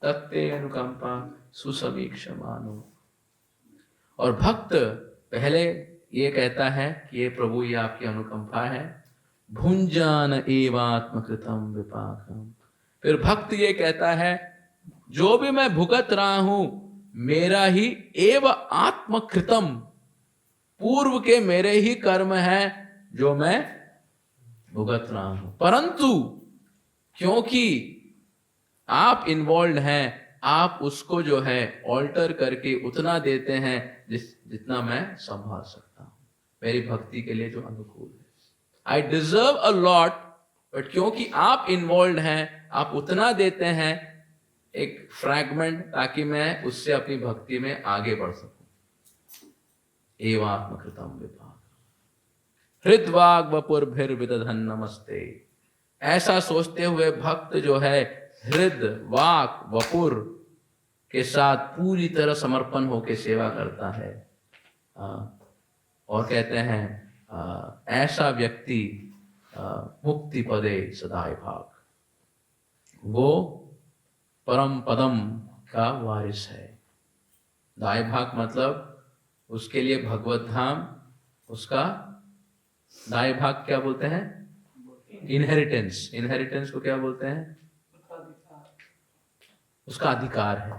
तत्ते अनुकंपा सुसमीक्षमानो। और भक्त पहले ये कहता है कि ये प्रभु, ये आपकी अनुकंपा है। भुंजान एवात्मकृतम विपाकम। फिर भक्त ये कहता है, जो भी मैं भुगत रहा हूं, मेरा ही एव आत्मकृतम, पूर्व के मेरे ही कर्म है जो मैं भुगत रहा हूं। परंतु क्योंकि आप इन्वॉल्व हैं, आप उसको जो है ऑल्टर करके उतना देते हैं जितना मैं संभाल सकता हूं, मेरी भक्ति के लिए जो अनुकूल है। I deserve a lot, but क्योंकि आप इन्वॉल्व हैं, आप उतना देते हैं, एक फ्रैगमेंट, ताकि मैं उससे अपनी भक्ति में आगे बढ़ सकूं। एवात्मकृतम विपाक हृद्वाग वपुर्भिर्विदधन् नमस्ते। ऐसा सोचते हुए भक्त जो है हृद, वाक, वपुर के साथ पूरी तरह समर्पण होकर सेवा करता है। और कहते हैं ऐसा व्यक्ति मुक्ति पदे सदाय भाग, वो परम पदम का वारिस है। दाय भाग मतलब उसके लिए भगवत धाम उसका दाएं भाग क्या बोलते हैं? इनहेरिटेंस। इनहेरिटेंस को क्या बोलते हैं? उसका अधिकार है।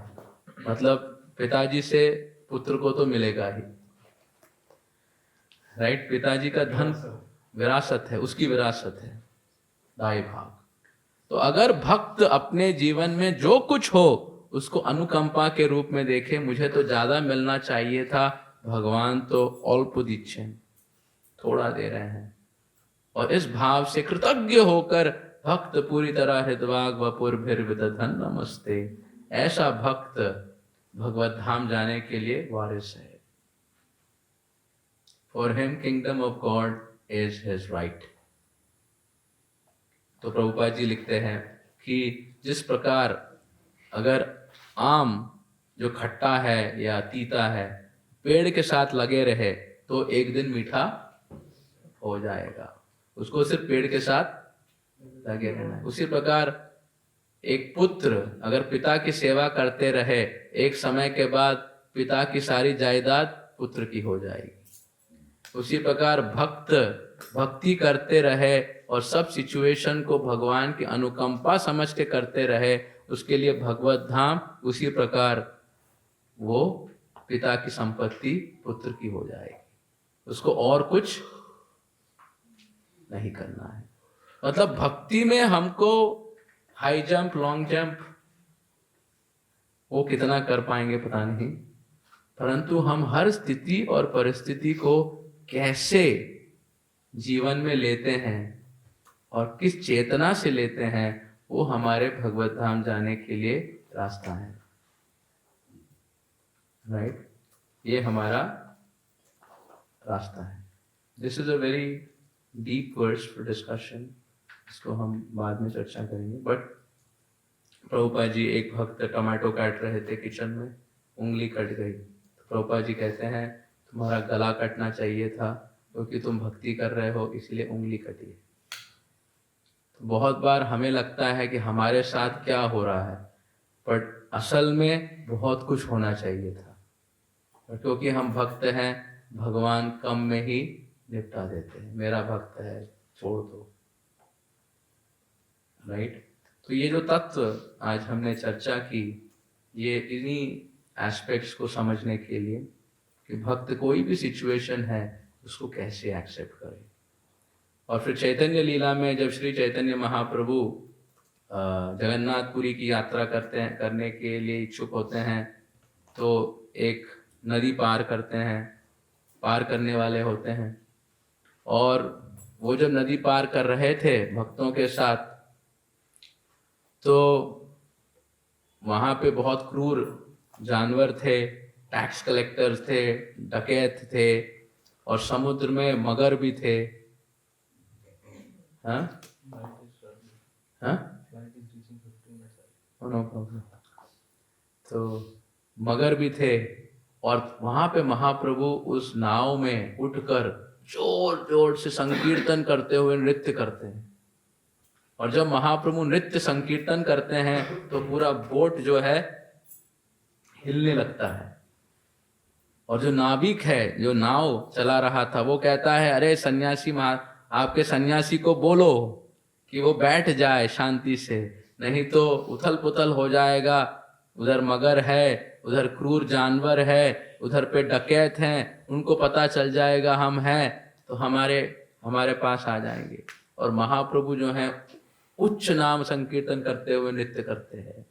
मतलब पिताजी से पुत्र को तो मिलेगा ही, राइट? पिताजी का धन विरासत है, उसकी विरासत है दाएं भाग। तो अगर भक्त अपने जीवन में जो कुछ हो उसको अनुकंपा के रूप में देखे, मुझे तो ज्यादा मिलना चाहिए था, भगवान तो अल्प दीक्षेन, थोड़ा दे रहे हैं, और इस भाव से कृतज्ञ होकर भक्त पूरी तरह हृदवाग वपुर्भिर्विदधन नमस्ते, ऐसा भक्त भगवत धाम जाने के लिए वारिस है। For him kingdom of God is his right। तो प्रभुपाद जी लिखते हैं कि जिस प्रकार अगर आम जो खट्टा है या तीता है पेड़ के साथ लगे रहे तो एक दिन मीठा हो जाएगा, उसको सिर्फ पेड़ के साथ लगे रहना है। उसी प्रकार एक पुत्र अगर पिता की सेवा करते रहे, एक समय के बाद पिता की सारी जायदाद पुत्र की हो जाएगी। उसी प्रकार भक्त भक्ति करते रहे और सब सिचुएशन को भगवान की अनुकंपा समझ के करते रहे, उसके लिए भगवत धाम उसी प्रकार वो पिता की संपत्ति पुत्र की हो जाएगी, उसको और कुछ नहीं करना है। मतलब भक्ति में हमको हाई जंप लॉन्ग जंप वो कितना कर पाएंगे पता नहीं, परंतु हम हर स्थिति और परिस्थिति को कैसे जीवन में लेते हैं और किस चेतना से लेते हैं, वो हमारे भगवत धाम जाने के लिए रास्ता है, राइट? ये हमारा रास्ता है। This is a very deep words for discussion, इसको हम बाद में चर्चा करेंगे। बट प्रभुपाद जी, एक भक्त टमाटो काट रहे थे किचन में, उंगली कट गई, तो प्रभुपाद जी कहते हैं तुम्हारा गला कटना चाहिए था, क्योंकि तुम भक्ति कर रहे हो इसलिए उंगली कटी। तो बहुत बार हमें लगता है कि हमारे साथ क्या हो रहा है, बट असल में बहुत कुछ होना चाहिए था, क्योंकि हम भक्त हैं, भगवान कम में ही निपटा देते हैं। मेरा भक्त है, छोड़ दो, राइट? तो ये जो तत्व आज हमने चर्चा की, ये इन्हीं एस्पेक्ट्स को समझने के लिए कि भक्त कोई भी सिचुएशन है उसको कैसे एक्सेप्ट करे। और फिर चैतन्य लीला में जब श्री चैतन्य महाप्रभु जगन्नाथपुरी की यात्रा करने के लिए इच्छुक होते हैं, तो एक नदी पार करते हैं, पार करने वाले होते हैं, और वो जब नदी पार कर रहे थे भक्तों के साथ, तो वहाँ पे बहुत क्रूर जानवर थे, टैक्स कलेक्टर्स थे, डकैत थे, और समुद्र में मगर भी थे। हाँ हाँ, नो प्रॉब्लम। तो मगर भी थे, और वहाँ पे महाप्रभु उस नाव में उठकर जोर जोर से संकीर्तन करते हुए नृत्य करते हैं। और जब महाप्रभु नृत्य संकीर्तन करते हैं तो पूरा बोट जो है हिलने लगता है, और जो नाविक है, जो नाव चला रहा था, वो कहता है अरे सन्यासी, आपके सन्यासी को बोलो कि वो बैठ जाए शांति से, नहीं तो उथल पुथल हो जाएगा, उधर मगर है, उधर क्रूर जानवर है, उधर पे डकैत हैं, उनको पता चल जाएगा हम हैं तो हमारे पास आ जाएंगे। और महाप्रभु जो हैं उच्च नाम संकीर्तन करते हुए नृत्य करते हैं,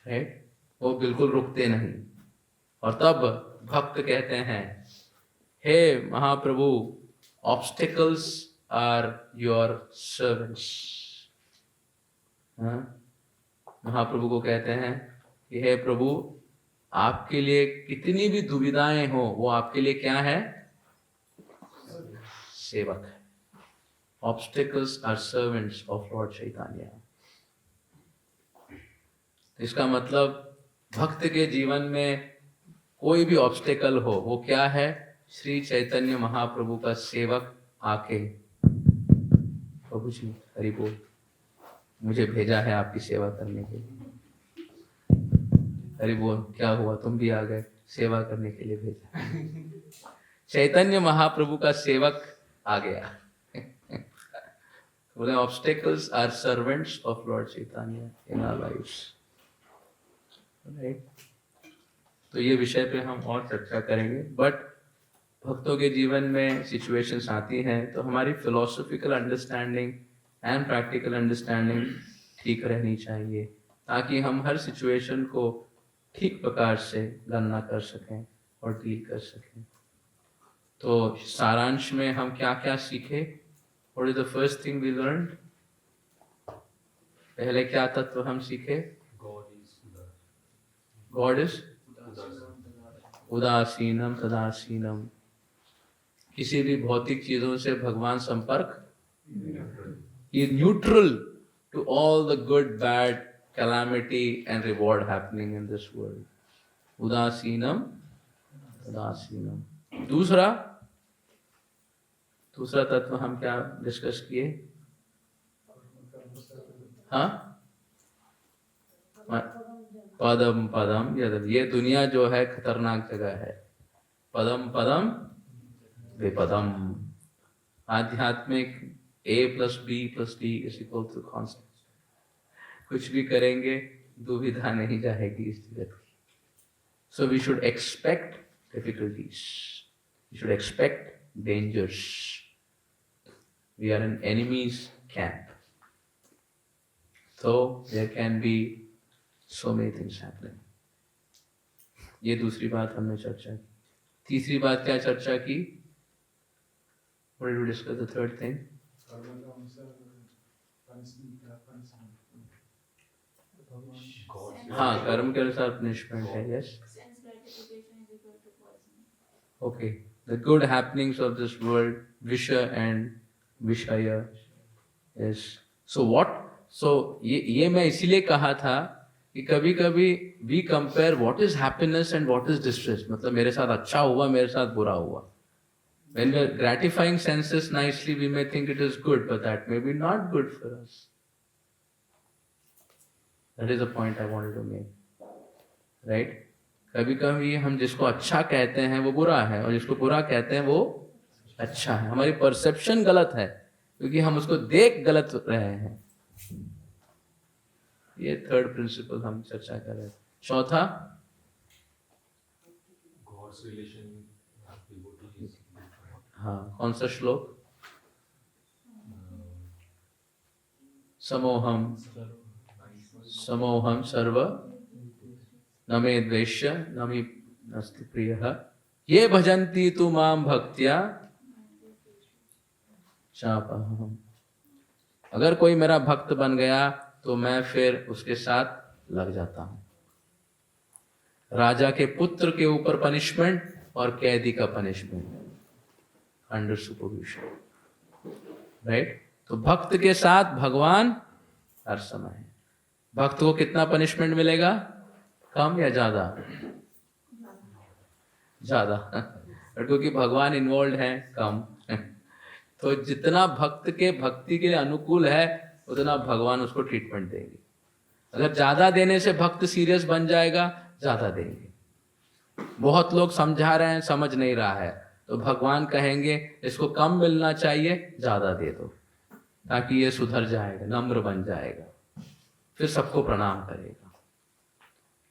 राइट? वो बिल्कुल रुकते नहीं। और तब भक्त कहते हैं, हे महाप्रभु, ऑब्स्टिकल्स आर योर सर्वेंट्स। महाप्रभु को कहते हैं कि हे प्रभु, आपके लिए कितनी भी दुविधाएं हो, वो आपके लिए क्या है? सेवक है। Obstacles are servants of Lord Chaitanya। इसका मतलब भक्त के जीवन में कोई भी ऑब्स्टेकल हो, वो क्या है? श्री चैतन्य महाप्रभु का सेवक आके, प्रभु जी हरि बोल, मुझे भेजा है आपकी सेवा करने के लिए। हरि बोल, क्या हुआ, तुम भी आ गए, सेवा करने के लिए भेजा। चैतन्य महाप्रभु का सेवक आ गया। बोले obstacles are servants of lord Chaitanya in our lives, right. तो ये विषय पे हम और चर्चा करेंगे। बट भक्तों के जीवन में सिचुएशंस आती हैं तो हमारी philosophical understanding and practical understanding ठीक रहनी चाहिए, ताकि हम हर सिचुएशन को ठीक प्रकार से गणना कर सकें और डील कर सकें। तो सारांश में हम क्या क्या सीखे? What is the first thing we learn? पहले क्या तत्व हम सीखे? गॉड इज उदासीनम तदासीनम। किसी भी भौतिक चीजों से भगवान संपर्क neutral to all the good, bad, calamity and reward happening in this world. उदासीनम तदासीनम। दूसरा तत्व हम क्या डिस्कस किए? हाँ, पदम पदम यदम। ये दुनिया जो है खतरनाक जगह है। पदम पदम विपदम। आध्यात्मिक A+B+D = कांस्टेंट। कुछ भी करेंगे दुविधा नहीं जाएगी इस जगत की। So we should expect difficulties, we should expect dangers. We are in enemies camp, so there can be so many things happening. ये दूसरी बात हमने चर्चा की। तीसरी बात क्या चर्चा की? What did we discuss? The third thing? हाँ, कर्म के अनुसार पनिशमेंट है। Yes. Sense gratification is equal to poison. Okay. The good happenings of this world, Visha and Vishaya, is so what? So ये मैं इसीलिए कहा था कि कभी कभी we compare what is happiness and what is distress. मतलब मेरे साथ अच्छा हुआ, मेरे साथ बुरा हुआ। When we are gratifying senses nicely, we may think it is good, but that may be not good for us. That is the point I wanted to make, right? कभी कभी हम जिसको अच्छा कहते हैं वो बुरा है, और जिसको बुरा कहते हैं वो अच्छा है। हमारी परसेप्शन गलत है क्योंकि हम उसको देख गलत रहे हैं। ये थर्ड प्रिंसिपल हम चर्चा कर रहे थे। चौथा, God's relation with devotees. हाँ, कौन सा श्लोक? समोहम समोहम सर्व न मे द्वेष्य न मे नास्ति प्रियः ये भजन्ति तु मां भक्त्या चापहम। अगर कोई मेरा भक्त बन गया तो मैं फिर उसके साथ लग जाता हूं। राजा के पुत्र के ऊपर पनिशमेंट और कैदी का पनिशमेंट अंडर सुपरविजन, राइट। तो भक्त के साथ भगवान हर समय है। भक्त को कितना पनिशमेंट मिलेगा? कम या ज्यादा? ज्यादा। क्योंकि भगवान इन्वॉल्व है, कम। तो जितना भक्त के भक्ति के अनुकूल है उतना भगवान उसको ट्रीटमेंट देंगे। अगर ज्यादा देने से भक्त सीरियस बन जाएगा, ज्यादा देंगे। बहुत लोग समझा रहे हैं, समझ नहीं रहा है, तो भगवान कहेंगे इसको कम मिलना चाहिए, ज्यादा दे दो, ताकि ये सुधर जाएगा, नम्र बन जाएगा, फिर सबको प्रणाम करेगा।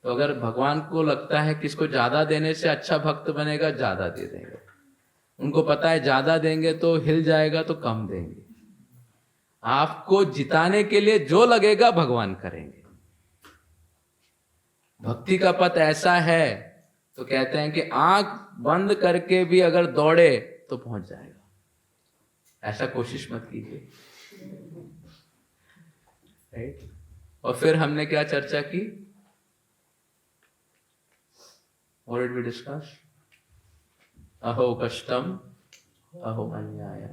तो अगर भगवान को लगता है कि इसको ज्यादा देने से अच्छा भक्त बनेगा, ज्यादा दे देंगे। उनको पता है ज्यादा देंगे तो हिल जाएगा, तो कम देंगे। आपको जिताने के लिए जो लगेगा भगवान करेंगे। भक्ति का पथ ऐसा है, तो कहते हैं कि आंख बंद करके भी अगर दौड़े तो पहुंच जाएगा। ऐसा कोशिश मत कीजिए, राइट। और फिर हमने क्या चर्चा की? What did we discuss? अहो कष्टम अहो अन्याय।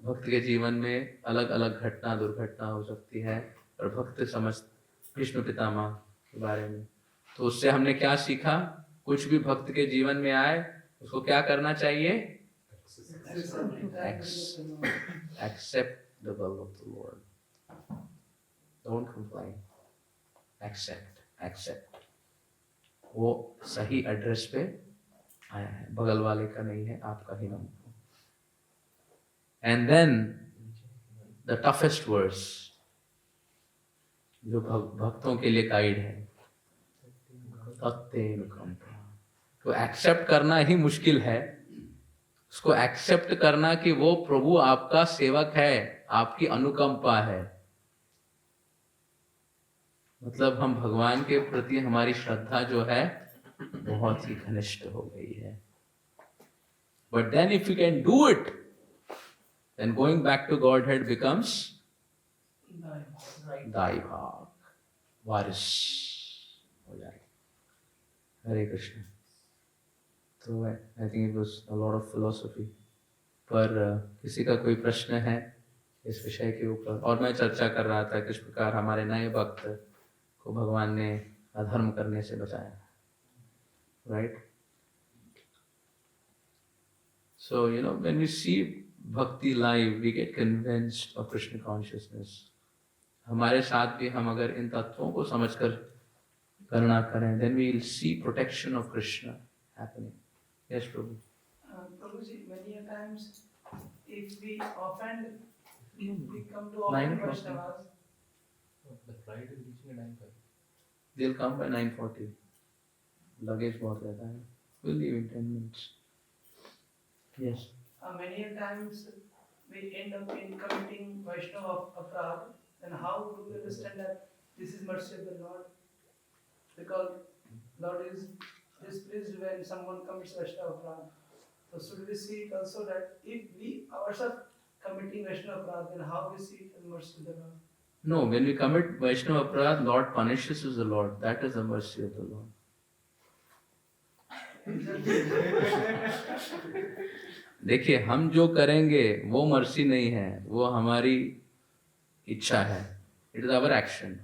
भक्त के जीवन में अलग अलग घटना दुर्घटना हो सकती है, और भक्त समझ भीष्म पितामह के बारे में, तो उससे हमने क्या सीखा? कुछ भी भक्त के जीवन में आए उसको क्या करना चाहिए? Accept the will of the Lord. Don't complain. Accept. वो सही एड्रेस पे आया है, बगल वाले का नहीं है, आपका ही नाम। And then the toughest verse जो भक्तों के लिए गाइड है, तत्तेन कंपा। तो एक्सेप्ट करना ही मुश्किल है, उसको एक्सेप्ट करना कि वो प्रभु आपका सेवक है, आपकी अनुकंपा है। मतलब हम भगवान के प्रति हमारी श्रद्धा जो है बहुत ही घनिष्ठ हो गई है। But then if you can do it, then going back to Godhead becomes दाई भाग, वारिस हो जाएगा। हरे कृष्ण। तो I think it was a lot of philosophy, पर किसी का कोई प्रश्न है इस विषय के ऊपर? और मैं चर्चा कर रहा था किस प्रकार हमारे नए भक्त को भगवान ने अधर्म करने से बचाया, right? So, when we see bhakti live, we get convinced of Krishna consciousness. हमारे साथ भी हम अगर इन तत्वों को समझकर करना करें, then we will see protection of Krishna happening. Yes, Prabhu. Prabhuji, many a times, if we offend, we come to 9 offend o'clock. Vaishnavas. The flight is reaching at 9:05. They'll come by 9:40. Luggage बहुत रहता है. We'll leave in 10 minutes. Yes. Many a times, we end up in committing Vaishnava aparadh. And how do we understand that this is mercy of the Lord? Because Lord is displeased when someone commits Vaishnava aparadh. So should we see it also that if we ourselves committing Vaishnava aparadh, then how we see it as mercy of the Lord? No, when we commit Vaishnava aparadh, Lord punishes us the Lord. That is the mercy of the Lord. देखिए, हम जो करेंगे वो mercy नहीं है, वो हमारी इच्छा है. It is our action.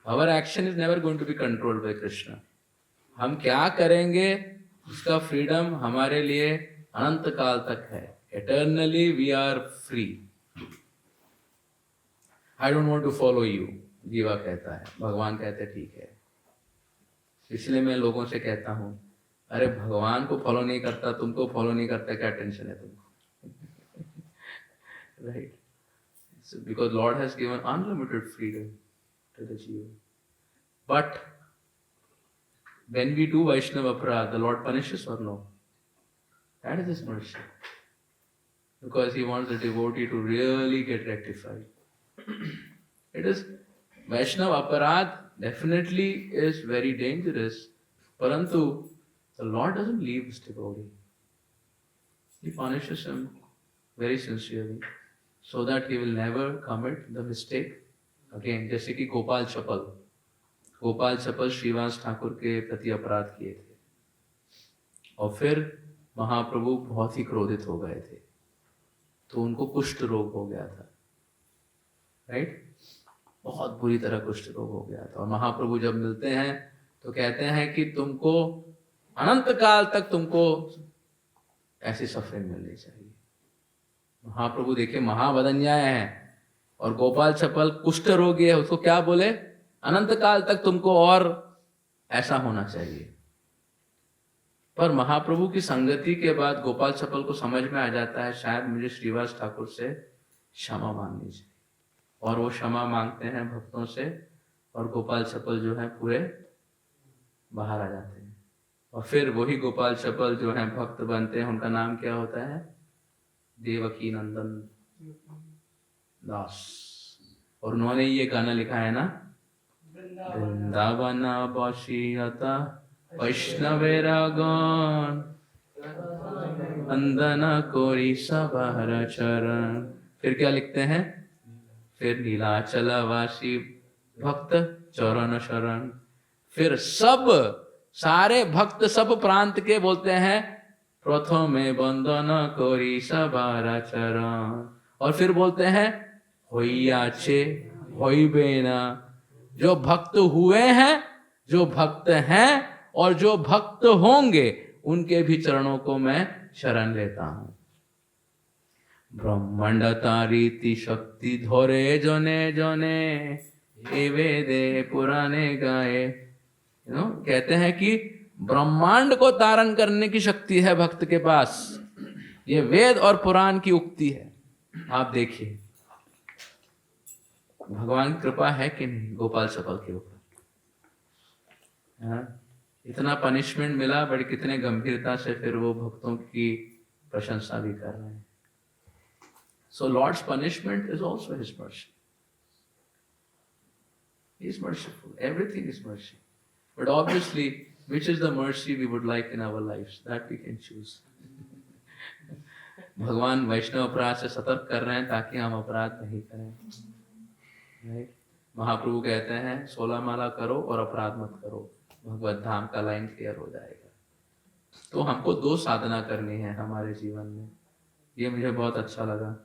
Our action is never going to be controlled by Krishna. हम क्या करेंगे उसका फ्रीडम हमारे लिए अनंत काल तक है. Eternally we are free. I don't want to follow you, Jiva कहता है. भगवान कहते हैं ठीक है. इसलिए मैं लोगों से कहता हूँ, अरे भगवान को फॉलो नहीं करता, तुमको फॉलो नहीं करता, क्या टेंशन है तुमको? Right. So, because Lord has given unlimited freedom to the Jiva. But when we do Vaishnava aparadh, the Lord punishes or no? That is His mercy. Because He wants the devotee to really get rectified. It is Vaishnava aparadh definitely is very dangerous. Parantu the Lord doesn't leave His devotee. He punishes him very sincerely, so that he will never commit the mistake again. जैसे कि गोपाल चपल श्रीवास ठाकुर के प्रति अपराध किए थे, और फिर महाप्रभु बहुत ही क्रोधित हो गए थे, तो उनको कुष्ठ रोग हो गया था. राइट. बहुत बुरी तरह कुष्ठ रोग हो गया था. और महाप्रभु जब मिलते हैं तो कहते हैं कि तुमको अनंत काल तक तुमको ऐसी सफरिंग मिलनी चाहिए. महाप्रभु देखिए महावदन्याय है, और गोपाल चपल कुष्ठ रोगी है, उसको क्या बोले? अनंत काल तक तुमको और ऐसा होना चाहिए. पर महाप्रभु की संगति के बाद गोपाल चपल को समझ में आ जाता है शायद मुझे श्रीवास ठाकुर से क्षमा मांगनी चाहिए, और वो क्षमा मांगते हैं भक्तों से, और गोपाल चपल जो है पूरे बाहर आ जाते हैं. और फिर वही गोपाल चपल जो है भक्त बनते हैं. उनका नाम क्या होता है? देवकी नंदन दास. और उन्होंने ये गाना लिखा है ना, वृंदावन बसियता वैष्णवेरा गण वंदना कोरी सबर चरण. फिर क्या लिखते हैं? फिर नीलाचल वासी भक्त चरण शरण. फिर सब सारे भक्त सब प्रांत के बोलते हैं प्रथमे वंदन करी सबारा चरण. और फिर बोलते हैं होइयाचे होइबे ना. जो भक्त हुए हैं, जो भक्त हैं और जो भक्त होंगे, उनके भी चरणों को मैं शरण लेता हूं. ब्रह्मांडता रीति शक्ति धोरे जने जने ए वेदे पुराने गाए. कहते हैं कि ब्रह्मांड को धारण करने की शक्ति है भक्त के पास। ये वेद और पुराण की उक्ति है। आप देखिए भगवान की कृपा है कि नहीं गोपाल चपल के ऊपर। हाँ? इतना पनिशमेंट मिला बट कितने गंभीरता से फिर वो भक्तों की प्रशंसा भी कर रहे हैं। So Lord's punishment is also His mercy. He is merciful. Everything is mercy. But obviously, which is the mercy we would like in our lives? That we can choose. भगवान वैष्णव अपराध से सतर्क कर रहे हैं ताकि हम अपराध नहीं करें। Right? महाप्रभु कहते हैं 16 माला करो और अपराध मत करो, भगवत धाम का लाइन क्लियर हो जाएगा। तो हमको 2 साधना करनी है हमारे जीवन में। ये मुझे बहुत अच्छा लगा।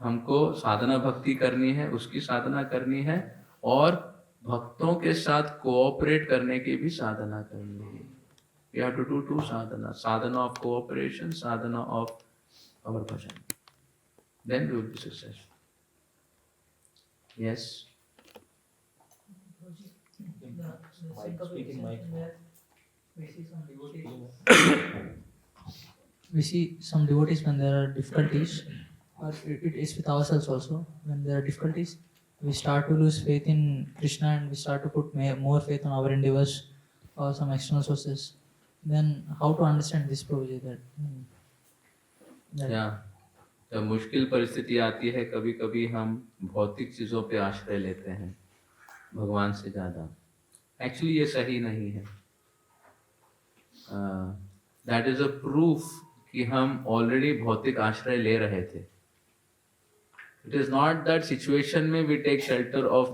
हमको साधना भक्ति करनी है, उसकी साधना करनी है, और भक्तों के साथ कोऑपरेट करने की भी साधना करनी है। We have to do 2 sadhana, sadhana of cooperation, sadhana of our bhajan. Then we will be successful. Yes. Speaking mic. We see some devotees when there are difficulties, or it is with ourselves also. When there are difficulties, we start to lose faith in Krishna and we start to put more faith on our endeavors or some external sources. Then how to understand this Prabhuji that या जब मुश्किल परिस्थिति आती है कभी कभी हम भौतिक चीजों पे आश्रय लेते हैं भगवान से ज्यादा। एक्चुअली ये सही नहीं है। दैट इज अ प्रूफ कि हम ऑलरेडी भौतिक आश्रय ले रहे थे। It is not that situation में we take shelter of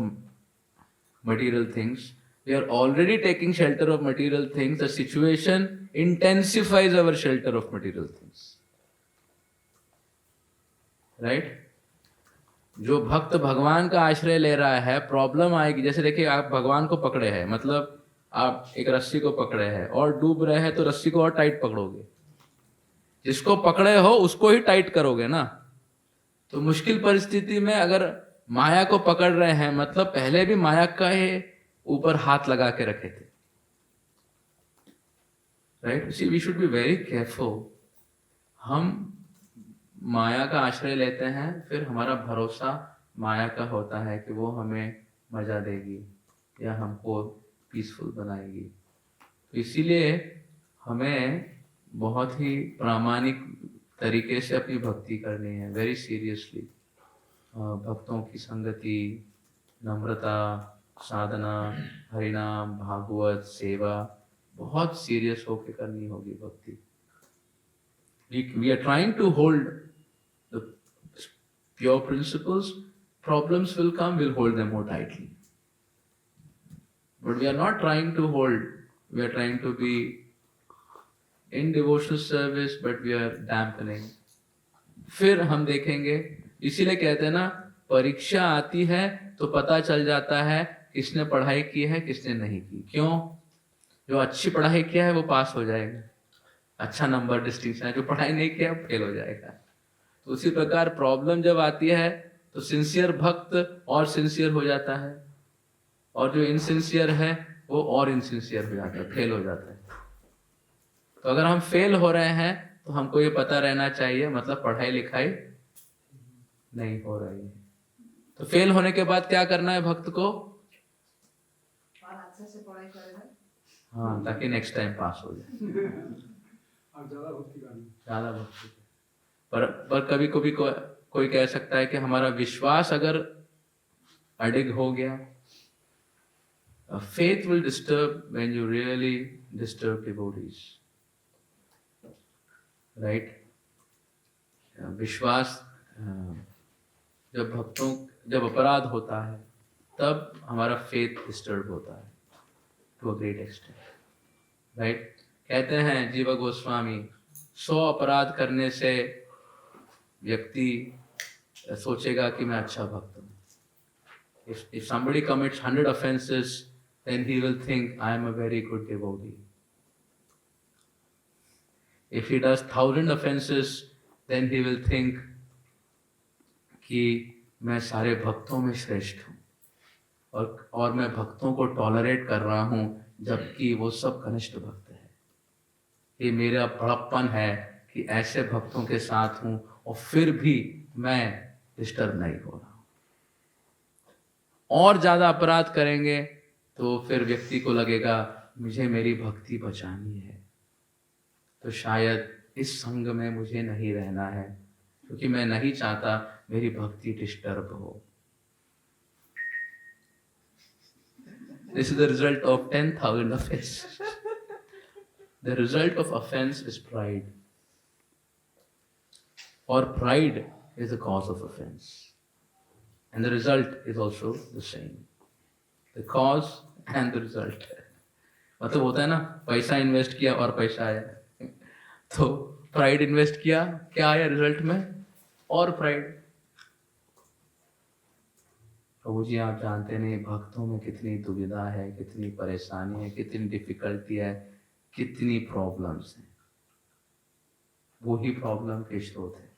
material things, we are already taking shelter of material things. The situation intensifies our shelter of material things. Right? जो भक्त भगवान का आश्रय ले रहा है, प्रॉब्लम आएगी। जैसे देखिए आप भगवान को पकड़े हैं, मतलब आप एक रस्सी को पकड़े हैं और डूब रहे हैं तो रस्सी को और टाइट पकड़ोगे। जिसको पकड़े हो उसको ही टाइट करोगे ना। तो मुश्किल परिस्थिति में अगर माया को पकड़ रहे हैं, मतलब पहले भी माया का ही ऊपर हाथ लगा के रखे थे। Right? See we should be very careful. हम माया का आश्रय लेते हैं, फिर हमारा भरोसा माया का होता है कि वो हमें मजा देगी या हमको पीसफुल बनाएगी। तो इसीलिए हमें बहुत ही प्रामाणिक तरीके से अपनी भक्ति करनी है, वेरी सीरियसली। भक्तों की संगति, नम्रता, साधना, हरिनाम, भागवत, सेवा बहुत सीरियस होकर करनी होगी भक्ति। We are trying to hold the pure principles. Problems will come, we'll hold them more tightly. But we are not trying to hold, we are trying to be in devotional service, but we are dampening. फिर हम देखेंगे, इसीलिए कहते हैं ना, परीक्षा आती है तो पता चल जाता है किसने पढ़ाई की है किसने नहीं की। क्यों? जो अच्छी पढ़ाई किया है वो पास हो जाएगा, अच्छा नंबर डिस्टिंक्शन है। जो पढ़ाई नहीं किया फेल हो जाएगा। तो उसी प्रकार प्रॉब्लम जब आती है तो सिंसियर भक्त और सिंसियर हो जाता है, और जो इनसिंसियर है वो और इनसिंसियर हो जाता है, फेल हो जाता है। तो अगर हम फेल हो रहे हैं तो हमको ये पता रहना चाहिए, मतलब पढ़ाई लिखाई नहीं हो रही है। तो फेल होने के बाद क्या करना है भक्त को? और अच्छे से पढ़ाई करेगा। हाँ, ताकि नेक्स्ट टाइम पास हो जाए। ज्यादा भक्ति। पर कभी कभी कोई कह सकता है कि हमारा विश्वास अगर अडिग हो गया, faith will disturb when you really disturb devotees, right? विश्वास जब अपराध होता है तब हमारा faith डिस्टर्ब होता है to a great extent, right? कहते हैं जीवा गोस्वामी, 100 अपराध करने से व्यक्ति सोचेगा कि मैं अच्छा भक्त हूँ। If somebody commits 100 offenses, then he will think I am a very good devotee. If he does 1000 offenses, then he will think कि मैं सारे भक्तों में श्रेष्ठ हूँ, और मैं भक्तों को टॉलरेट कर रहा हूँ जबकि वो सब कनिष्ठ भक्त हैं। ये मेरा बड़प्पन है कि ऐसे भक्तों के साथ हूं और फिर भी मैं डिस्टर्ब नहीं हो रहा हूं। और ज्यादा अपराध करेंगे तो फिर व्यक्ति को लगेगा मुझे मेरी भक्ति बचानी है, तो शायद इस संग में मुझे नहीं रहना है, क्योंकि मैं नहीं चाहता मेरी भक्ति डिस्टर्ब हो। This is the result of 10,000 offenses. The result of offense is pride. Or pride is the cause of offense. And the result is also the same. The cause and the result. मतलब होता है ना, पैसा invest किया और पैसा आया, तो प्राइड इन्वेस्ट किया, क्या आया रिजल्ट में? और प्राइड। प्रभु जी आप जानते नहीं भक्तों में कितनी दुविधा है, कितनी परेशानी है, कितनी डिफिकल्टी है, कितनी प्रॉब्लम्स हैं। वो ही प्रॉब्लम के स्रोत है।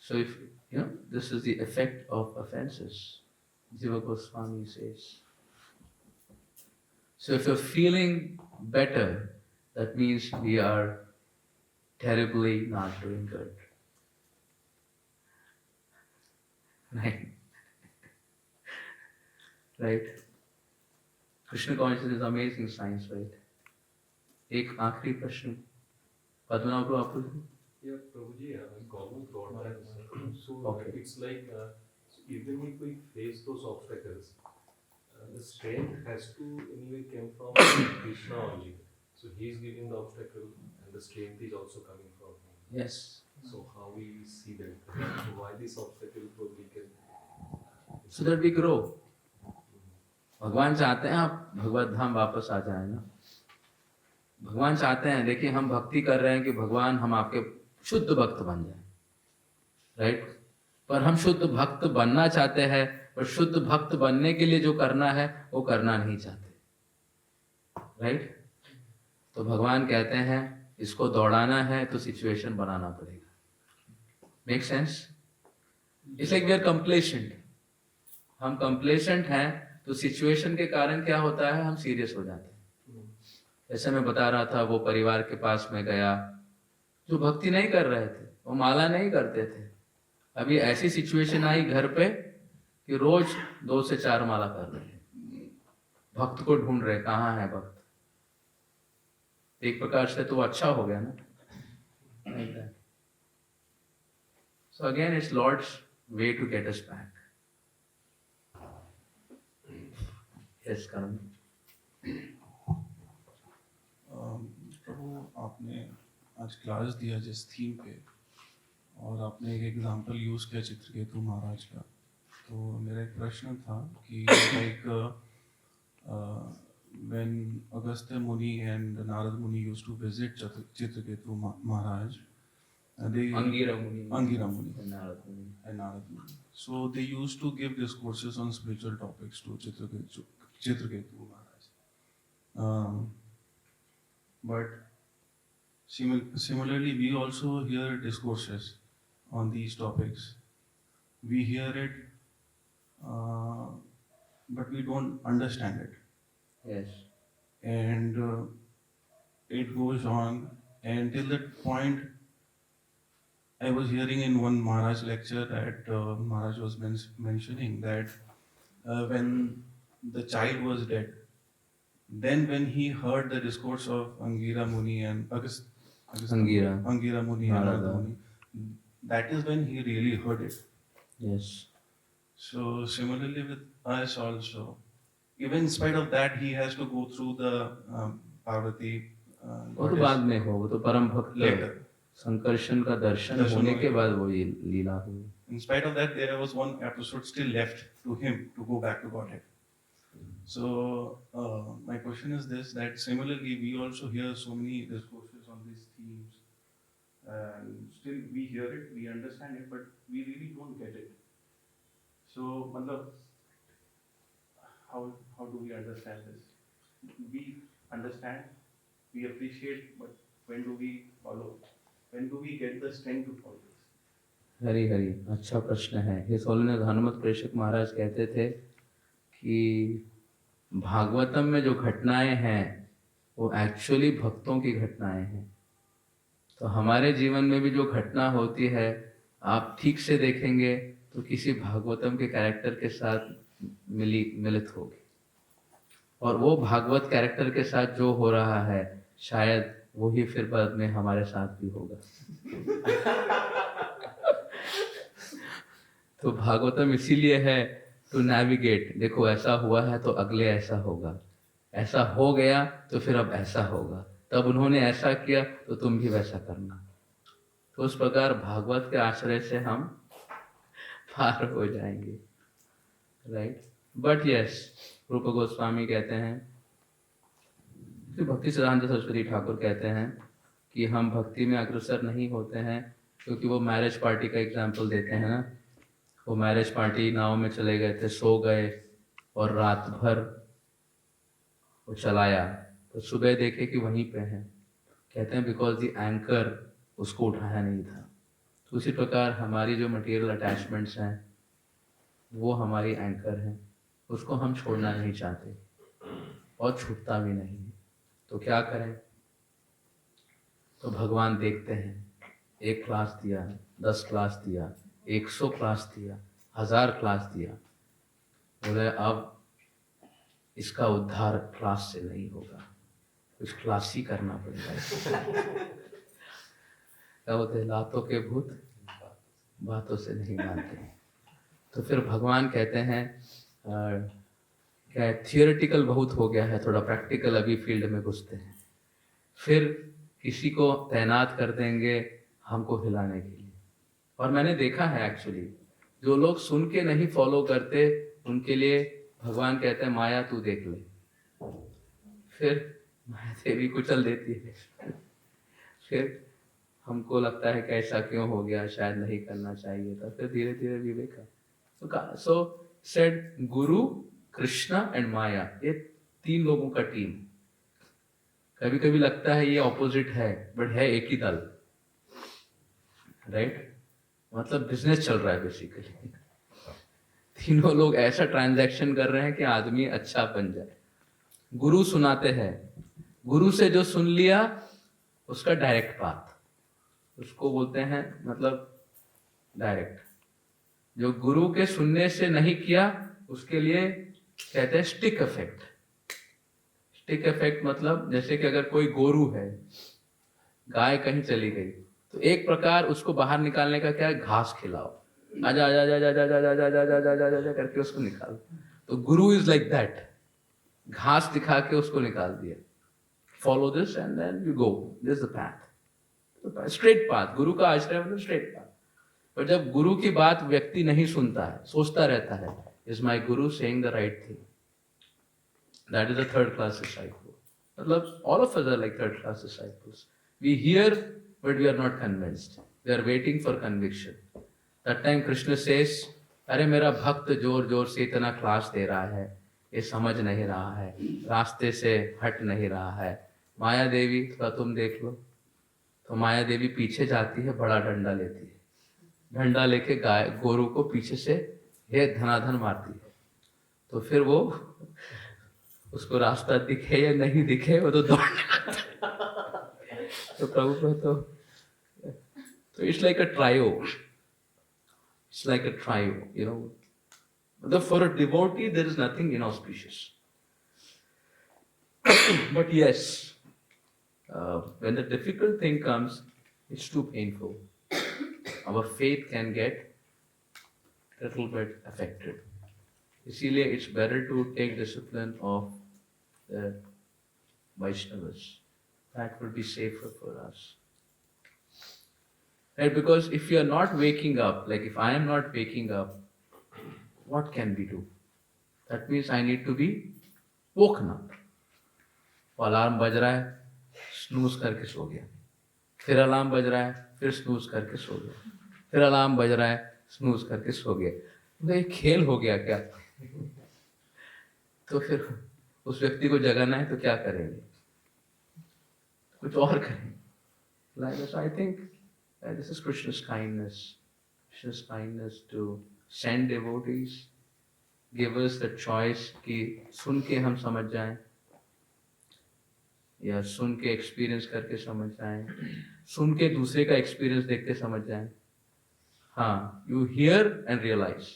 So if you know this is the effect of offences, Jiva Goswami says. So if you're feeling better, that means we are terribly not doing good. Right? Right? Krishna consciousness is amazing science, right? एक आखिरी प्रश्न पद्मनाभ प्रभु आपको। Yeah, Prabhuji, I'm going throughout my life. So Okay. it's like even if we face those obstacles, the strength has to anyway come from Krishna only. So he is giving the obstacle, and the strength is also coming from him. Yes. So how we see that? So why this obstacle probably can? So that we grow. भगवान चाहते हैं आप भगवत धाम वापस आ जाए ना। भगवान चाहते हैं, देखिए हम भक्ति कर रहे हैं कि भगवान हम आपके शुद्ध भक्त बन जाए, राइट? पर हम शुद्ध भक्त बनना चाहते हैं, पर शुद्ध भक्त बनने के लिए जो करना है वो करना नहीं चाहते, राइट? तो भगवान कहते हैं इसको दौड़ाना है तो सिचुएशन बनाना पड़ेगा। Make sense? It's like we are complacent. हम कंप्लेसेंट हैं तो सिचुएशन के कारण क्या होता है, हम सीरियस हो जाते हैं। जैसे मैं बता रहा था, वो परिवार के पास में गया जो भक्ति नहीं कर रहे थे, वो माला नहीं करते थे। अभी ऐसी सिचुएशन आई घर पे कि रोज 2 से 4 माला कर रहे हैं, भक्त को ढूंढ रहे, कहाँ है भक्त। एक प्रकार से तो अच्छा हो गया ना। So again it's Lord's way to get us back. Yes, Karan. प्रभु आपने आज क्लास दिया जिस थीम पे, और आपने एक एग्जांपल यूज़ किया चित्रकेतु महाराज का, तो मेरा एक प्रश्न था कि like when Agastya Muni and Narad Muni used to visit Chitraketu Maharaj, they Angira Muni. Angira Muni And Narad Muni. and Narad Muni. So they used to give discourses on spiritual topics to Chitraketu Maharaj. But similarly, we also hear discourses on these topics. We hear it, but we don't understand it. Yes. And it goes on until that point. I was hearing in one Maharaj lecture that Maharaj was mentioning that when the child was dead, then when he heard the discourse of Angira Muni and Angira Muni and Narada Muni, that is when he really heard it. Yes. So similarly with us also, even in spite of that, he has to go through the Parvati. वो तो बाद में हो, वो तो परम भक्त Later. Sankarshan का दर्शन होने के बाद वो ये लीला हुई। In spite of that, there was one episode still left to him to go back to Godhead. So my question is this: that similarly, we also hear so many discourses on these themes, and still we hear it, we understand it, but we really don't get it. So, matlab, how do we understand this? We understand, we appreciate, but when do we follow? When do we get the strength to follow this? Hari Hari, अच्छा प्रश्न है। His holiness Hanumat प्रेषक महाराज कहते थे कि भागवतम में जो घटनाएं हैं वो एक्चुअली भक्तों की घटनाएं हैं। तो हमारे जीवन में भी जो घटना होती है, आप ठीक से देखेंगे तो किसी भागवतम के कैरेक्टर के साथ मिलित होगी, और वो भागवत कैरेक्टर के साथ जो हो रहा है शायद वही फिर बाद में हमारे साथ भी होगा। तो भागवतम इसीलिए है टू नेविगेट, देखो ऐसा हुआ है तो अगले ऐसा होगा, ऐसा हो गया तो फिर अब ऐसा होगा, तब उन्होंने ऐसा किया तो तुम भी वैसा करना। तो उस प्रकार भागवत के आश्रय से हम पार हो जाएंगे, राइट। बट यस, रूप गोस्वामी कहते हैं, श्री भक्ति सिद्धांत सरस्वती ठाकुर कहते हैं कि हम भक्ति में अग्रसर नहीं होते हैं, क्योंकि वो मैरिज पार्टी का एग्जाम्पल देते हैं ना। वो मैरिज पार्टी नाव में चले गए थे, सो गए और रात भर वो चलाया, तो सुबह देखे कि वहीं पे हैं। कहते हैं बिकॉज द एंकर उसको उठाया नहीं था। तो उसी प्रकार हमारी जो मटेरियल अटैचमेंट्स हैं वो हमारी एंकर हैं, उसको हम छोड़ना नहीं चाहते और छूटता भी नहीं है। तो क्या करें? तो भगवान देखते हैं, 1 क्लास दिया, 10 क्लास दिया, 100 क्लास दिया, 1000 क्लास दिया, बोले अब इसका उद्धार क्लास से नहीं होगा, कुछ क्लास ही करना पड़ेगा। क्या होते हैं, लातों के भूत बातों से नहीं मानते। तो फिर भगवान कहते हैं क्या थियोरेटिकल बहुत हो गया है, थोड़ा प्रैक्टिकल अभी फील्ड में घुसते हैं। फिर किसी को तैनात कर देंगे हमको हिलाने के लिए। और मैंने देखा है एक्चुअली, जो लोग सुन के नहीं फॉलो करते उनके लिए भगवान कहते हैं माया तू देख ले, फिर माया देवी कुचल देती है। फिर हमको लगता है कि ऐसा क्यों हो गया, शायद नहीं करना चाहिए था, फिर धीरे धीरे विवेक। सो सेड गुरु, कृष्णा एंड माया, ये 3 लोगों का टीम। कभी कभी लगता है ये ऑपोजिट है, बट है एक ही दल, राइट। मतलब बिजनेस चल रहा है बेसिकली। तीनों लोग ऐसा ट्रांजैक्शन कर रहे हैं कि आदमी अच्छा बन जाए। गुरु सुनाते हैं, गुरु से जो सुन लिया उसका डायरेक्ट पाथ, उसको बोलते हैं मतलब डायरेक्ट। जो गुरु के सुनने से नहीं किया उसके लिए कहते हैं स्टिक इफेक्ट। स्टिक इफेक्ट मतलब जैसे कि अगर कोई गोरू है, गाय कहीं चली गई, तो एक प्रकार उसको बाहर निकालने का क्या है, घास खिलाओ, आजा आजा आजा आजा आजा आजा आजा आजा आजा आजा करके उसको निकालो। तो गुरु इज लाइक दैट, घास दिखा के उसको निकाल दिया। Follow this and then you go, this the path, straight path. Guru का आश्रय मतलब स्ट्रेट पाथ। पर जब गुरु की बात व्यक्ति नहीं सुनता है, सोचता रहता है, is my guru saying the right thing, that is a third class disciple. मतलब all of us are like third class disciples. We here but we are not convinced, we are waiting for conviction. That time Krishna says, अरे मेरा भक्त जोर जोर से इतना class दे रहा है, ये समझ नहीं रहा है, रास्ते से हट नहीं रहा है। माया देवी थोड़ा तुम देख लो। तो माया देवी पीछे जाती है, बड़ा डंडा लेती है, डंडा लेके गाय गोरू को पीछे से ये धनाधन मारती है। तो फिर वो उसको रास्ता दिखे या नहीं दिखे, वो तो दौड़ने लगता है। तो प्रभु को तो it's like a trio, it's like a trio, you know. मतलब for a devotee there is nothing inauspicious, but yes, when the difficult thing comes, it's too painful. Our faith can get a little bit affected. इसीलिए it's better to take discipline of the Vaishnavas. That would be safer for us. Right? Because if you are not waking up, like if I am not waking up, what can we do? That means I need to be woken up. Alarm बज रहा है, snooze करके सो गया, फिर alarm बज रहा है, फिर स्नूज करके सो गया, फिर अलार्म बज रहा है, स्नूज करके सो गया। तो ये खेल हो गया क्या? तो फिर उस व्यक्ति को जगाना है तो क्या करेंगे? कुछ और करेंगे। Like this, I think this is Krishna's kindness. Krishna's kindness to send devotees, give us the choice कि सुन के हम समझ जाएं, या सुन के एक्सपीरियंस करके समझ जाएं, सुन के दूसरे का एक्सपीरियंस देख के समझ जाएं। हाँ, you hear and realise,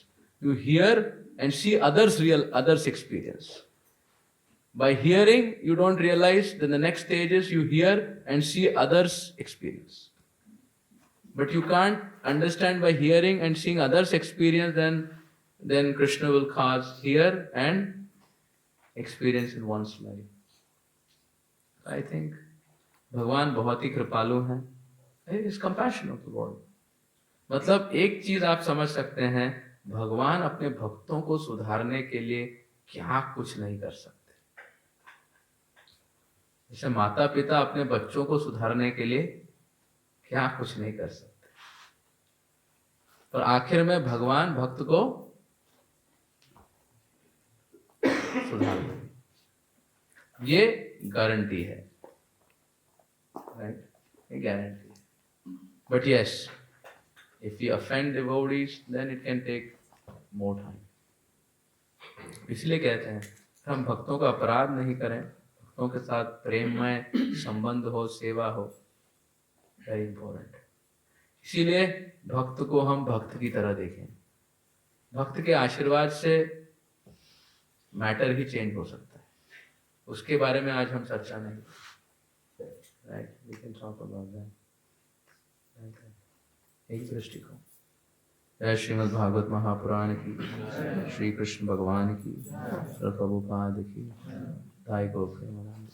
you hear and see others experience. By hearing you don't realize, then the next stage is you hear and see others experience. But you can't understand by hearing and seeing others experience, then Krishna will cause hear and experience in one's life. I think भगवान बहुत ही कृपालु हैं, is compassion of the world. मतलब एक चीज आप समझ सकते हैं, भगवान अपने भक्तों को सुधारने के लिए क्या कुछ नहीं कर सकते। जैसे माता पिता अपने बच्चों को सुधारने के लिए क्या कुछ नहीं कर सकते, पर आखिर में भगवान भक्त को सुधार देंगे, ये गारंटी है, राइट, ये गारंटी है। But yes, if we offend devotees, then it can take more time. इसलिए कहते हैं हम भक्तों का अपराध नहीं करें, भक्तों के साथ प्रेममय संबंध हो, सेवा हो, वेरी इंपॉर्टेंट। इसीलिए भक्त को हम भक्त की तरह देखें। भक्त के आशीर्वाद से मैटर ही चेंज हो सकता है, उसके बारे में आज हम चर्चा नहीं, right, we can talk about that. एक दृष्टिकोण। जय श्रीमद् भागवत महापुराण की, श्री कृष्ण भगवान की, प्रभुपाद की, दाई गो प्रेमानंद।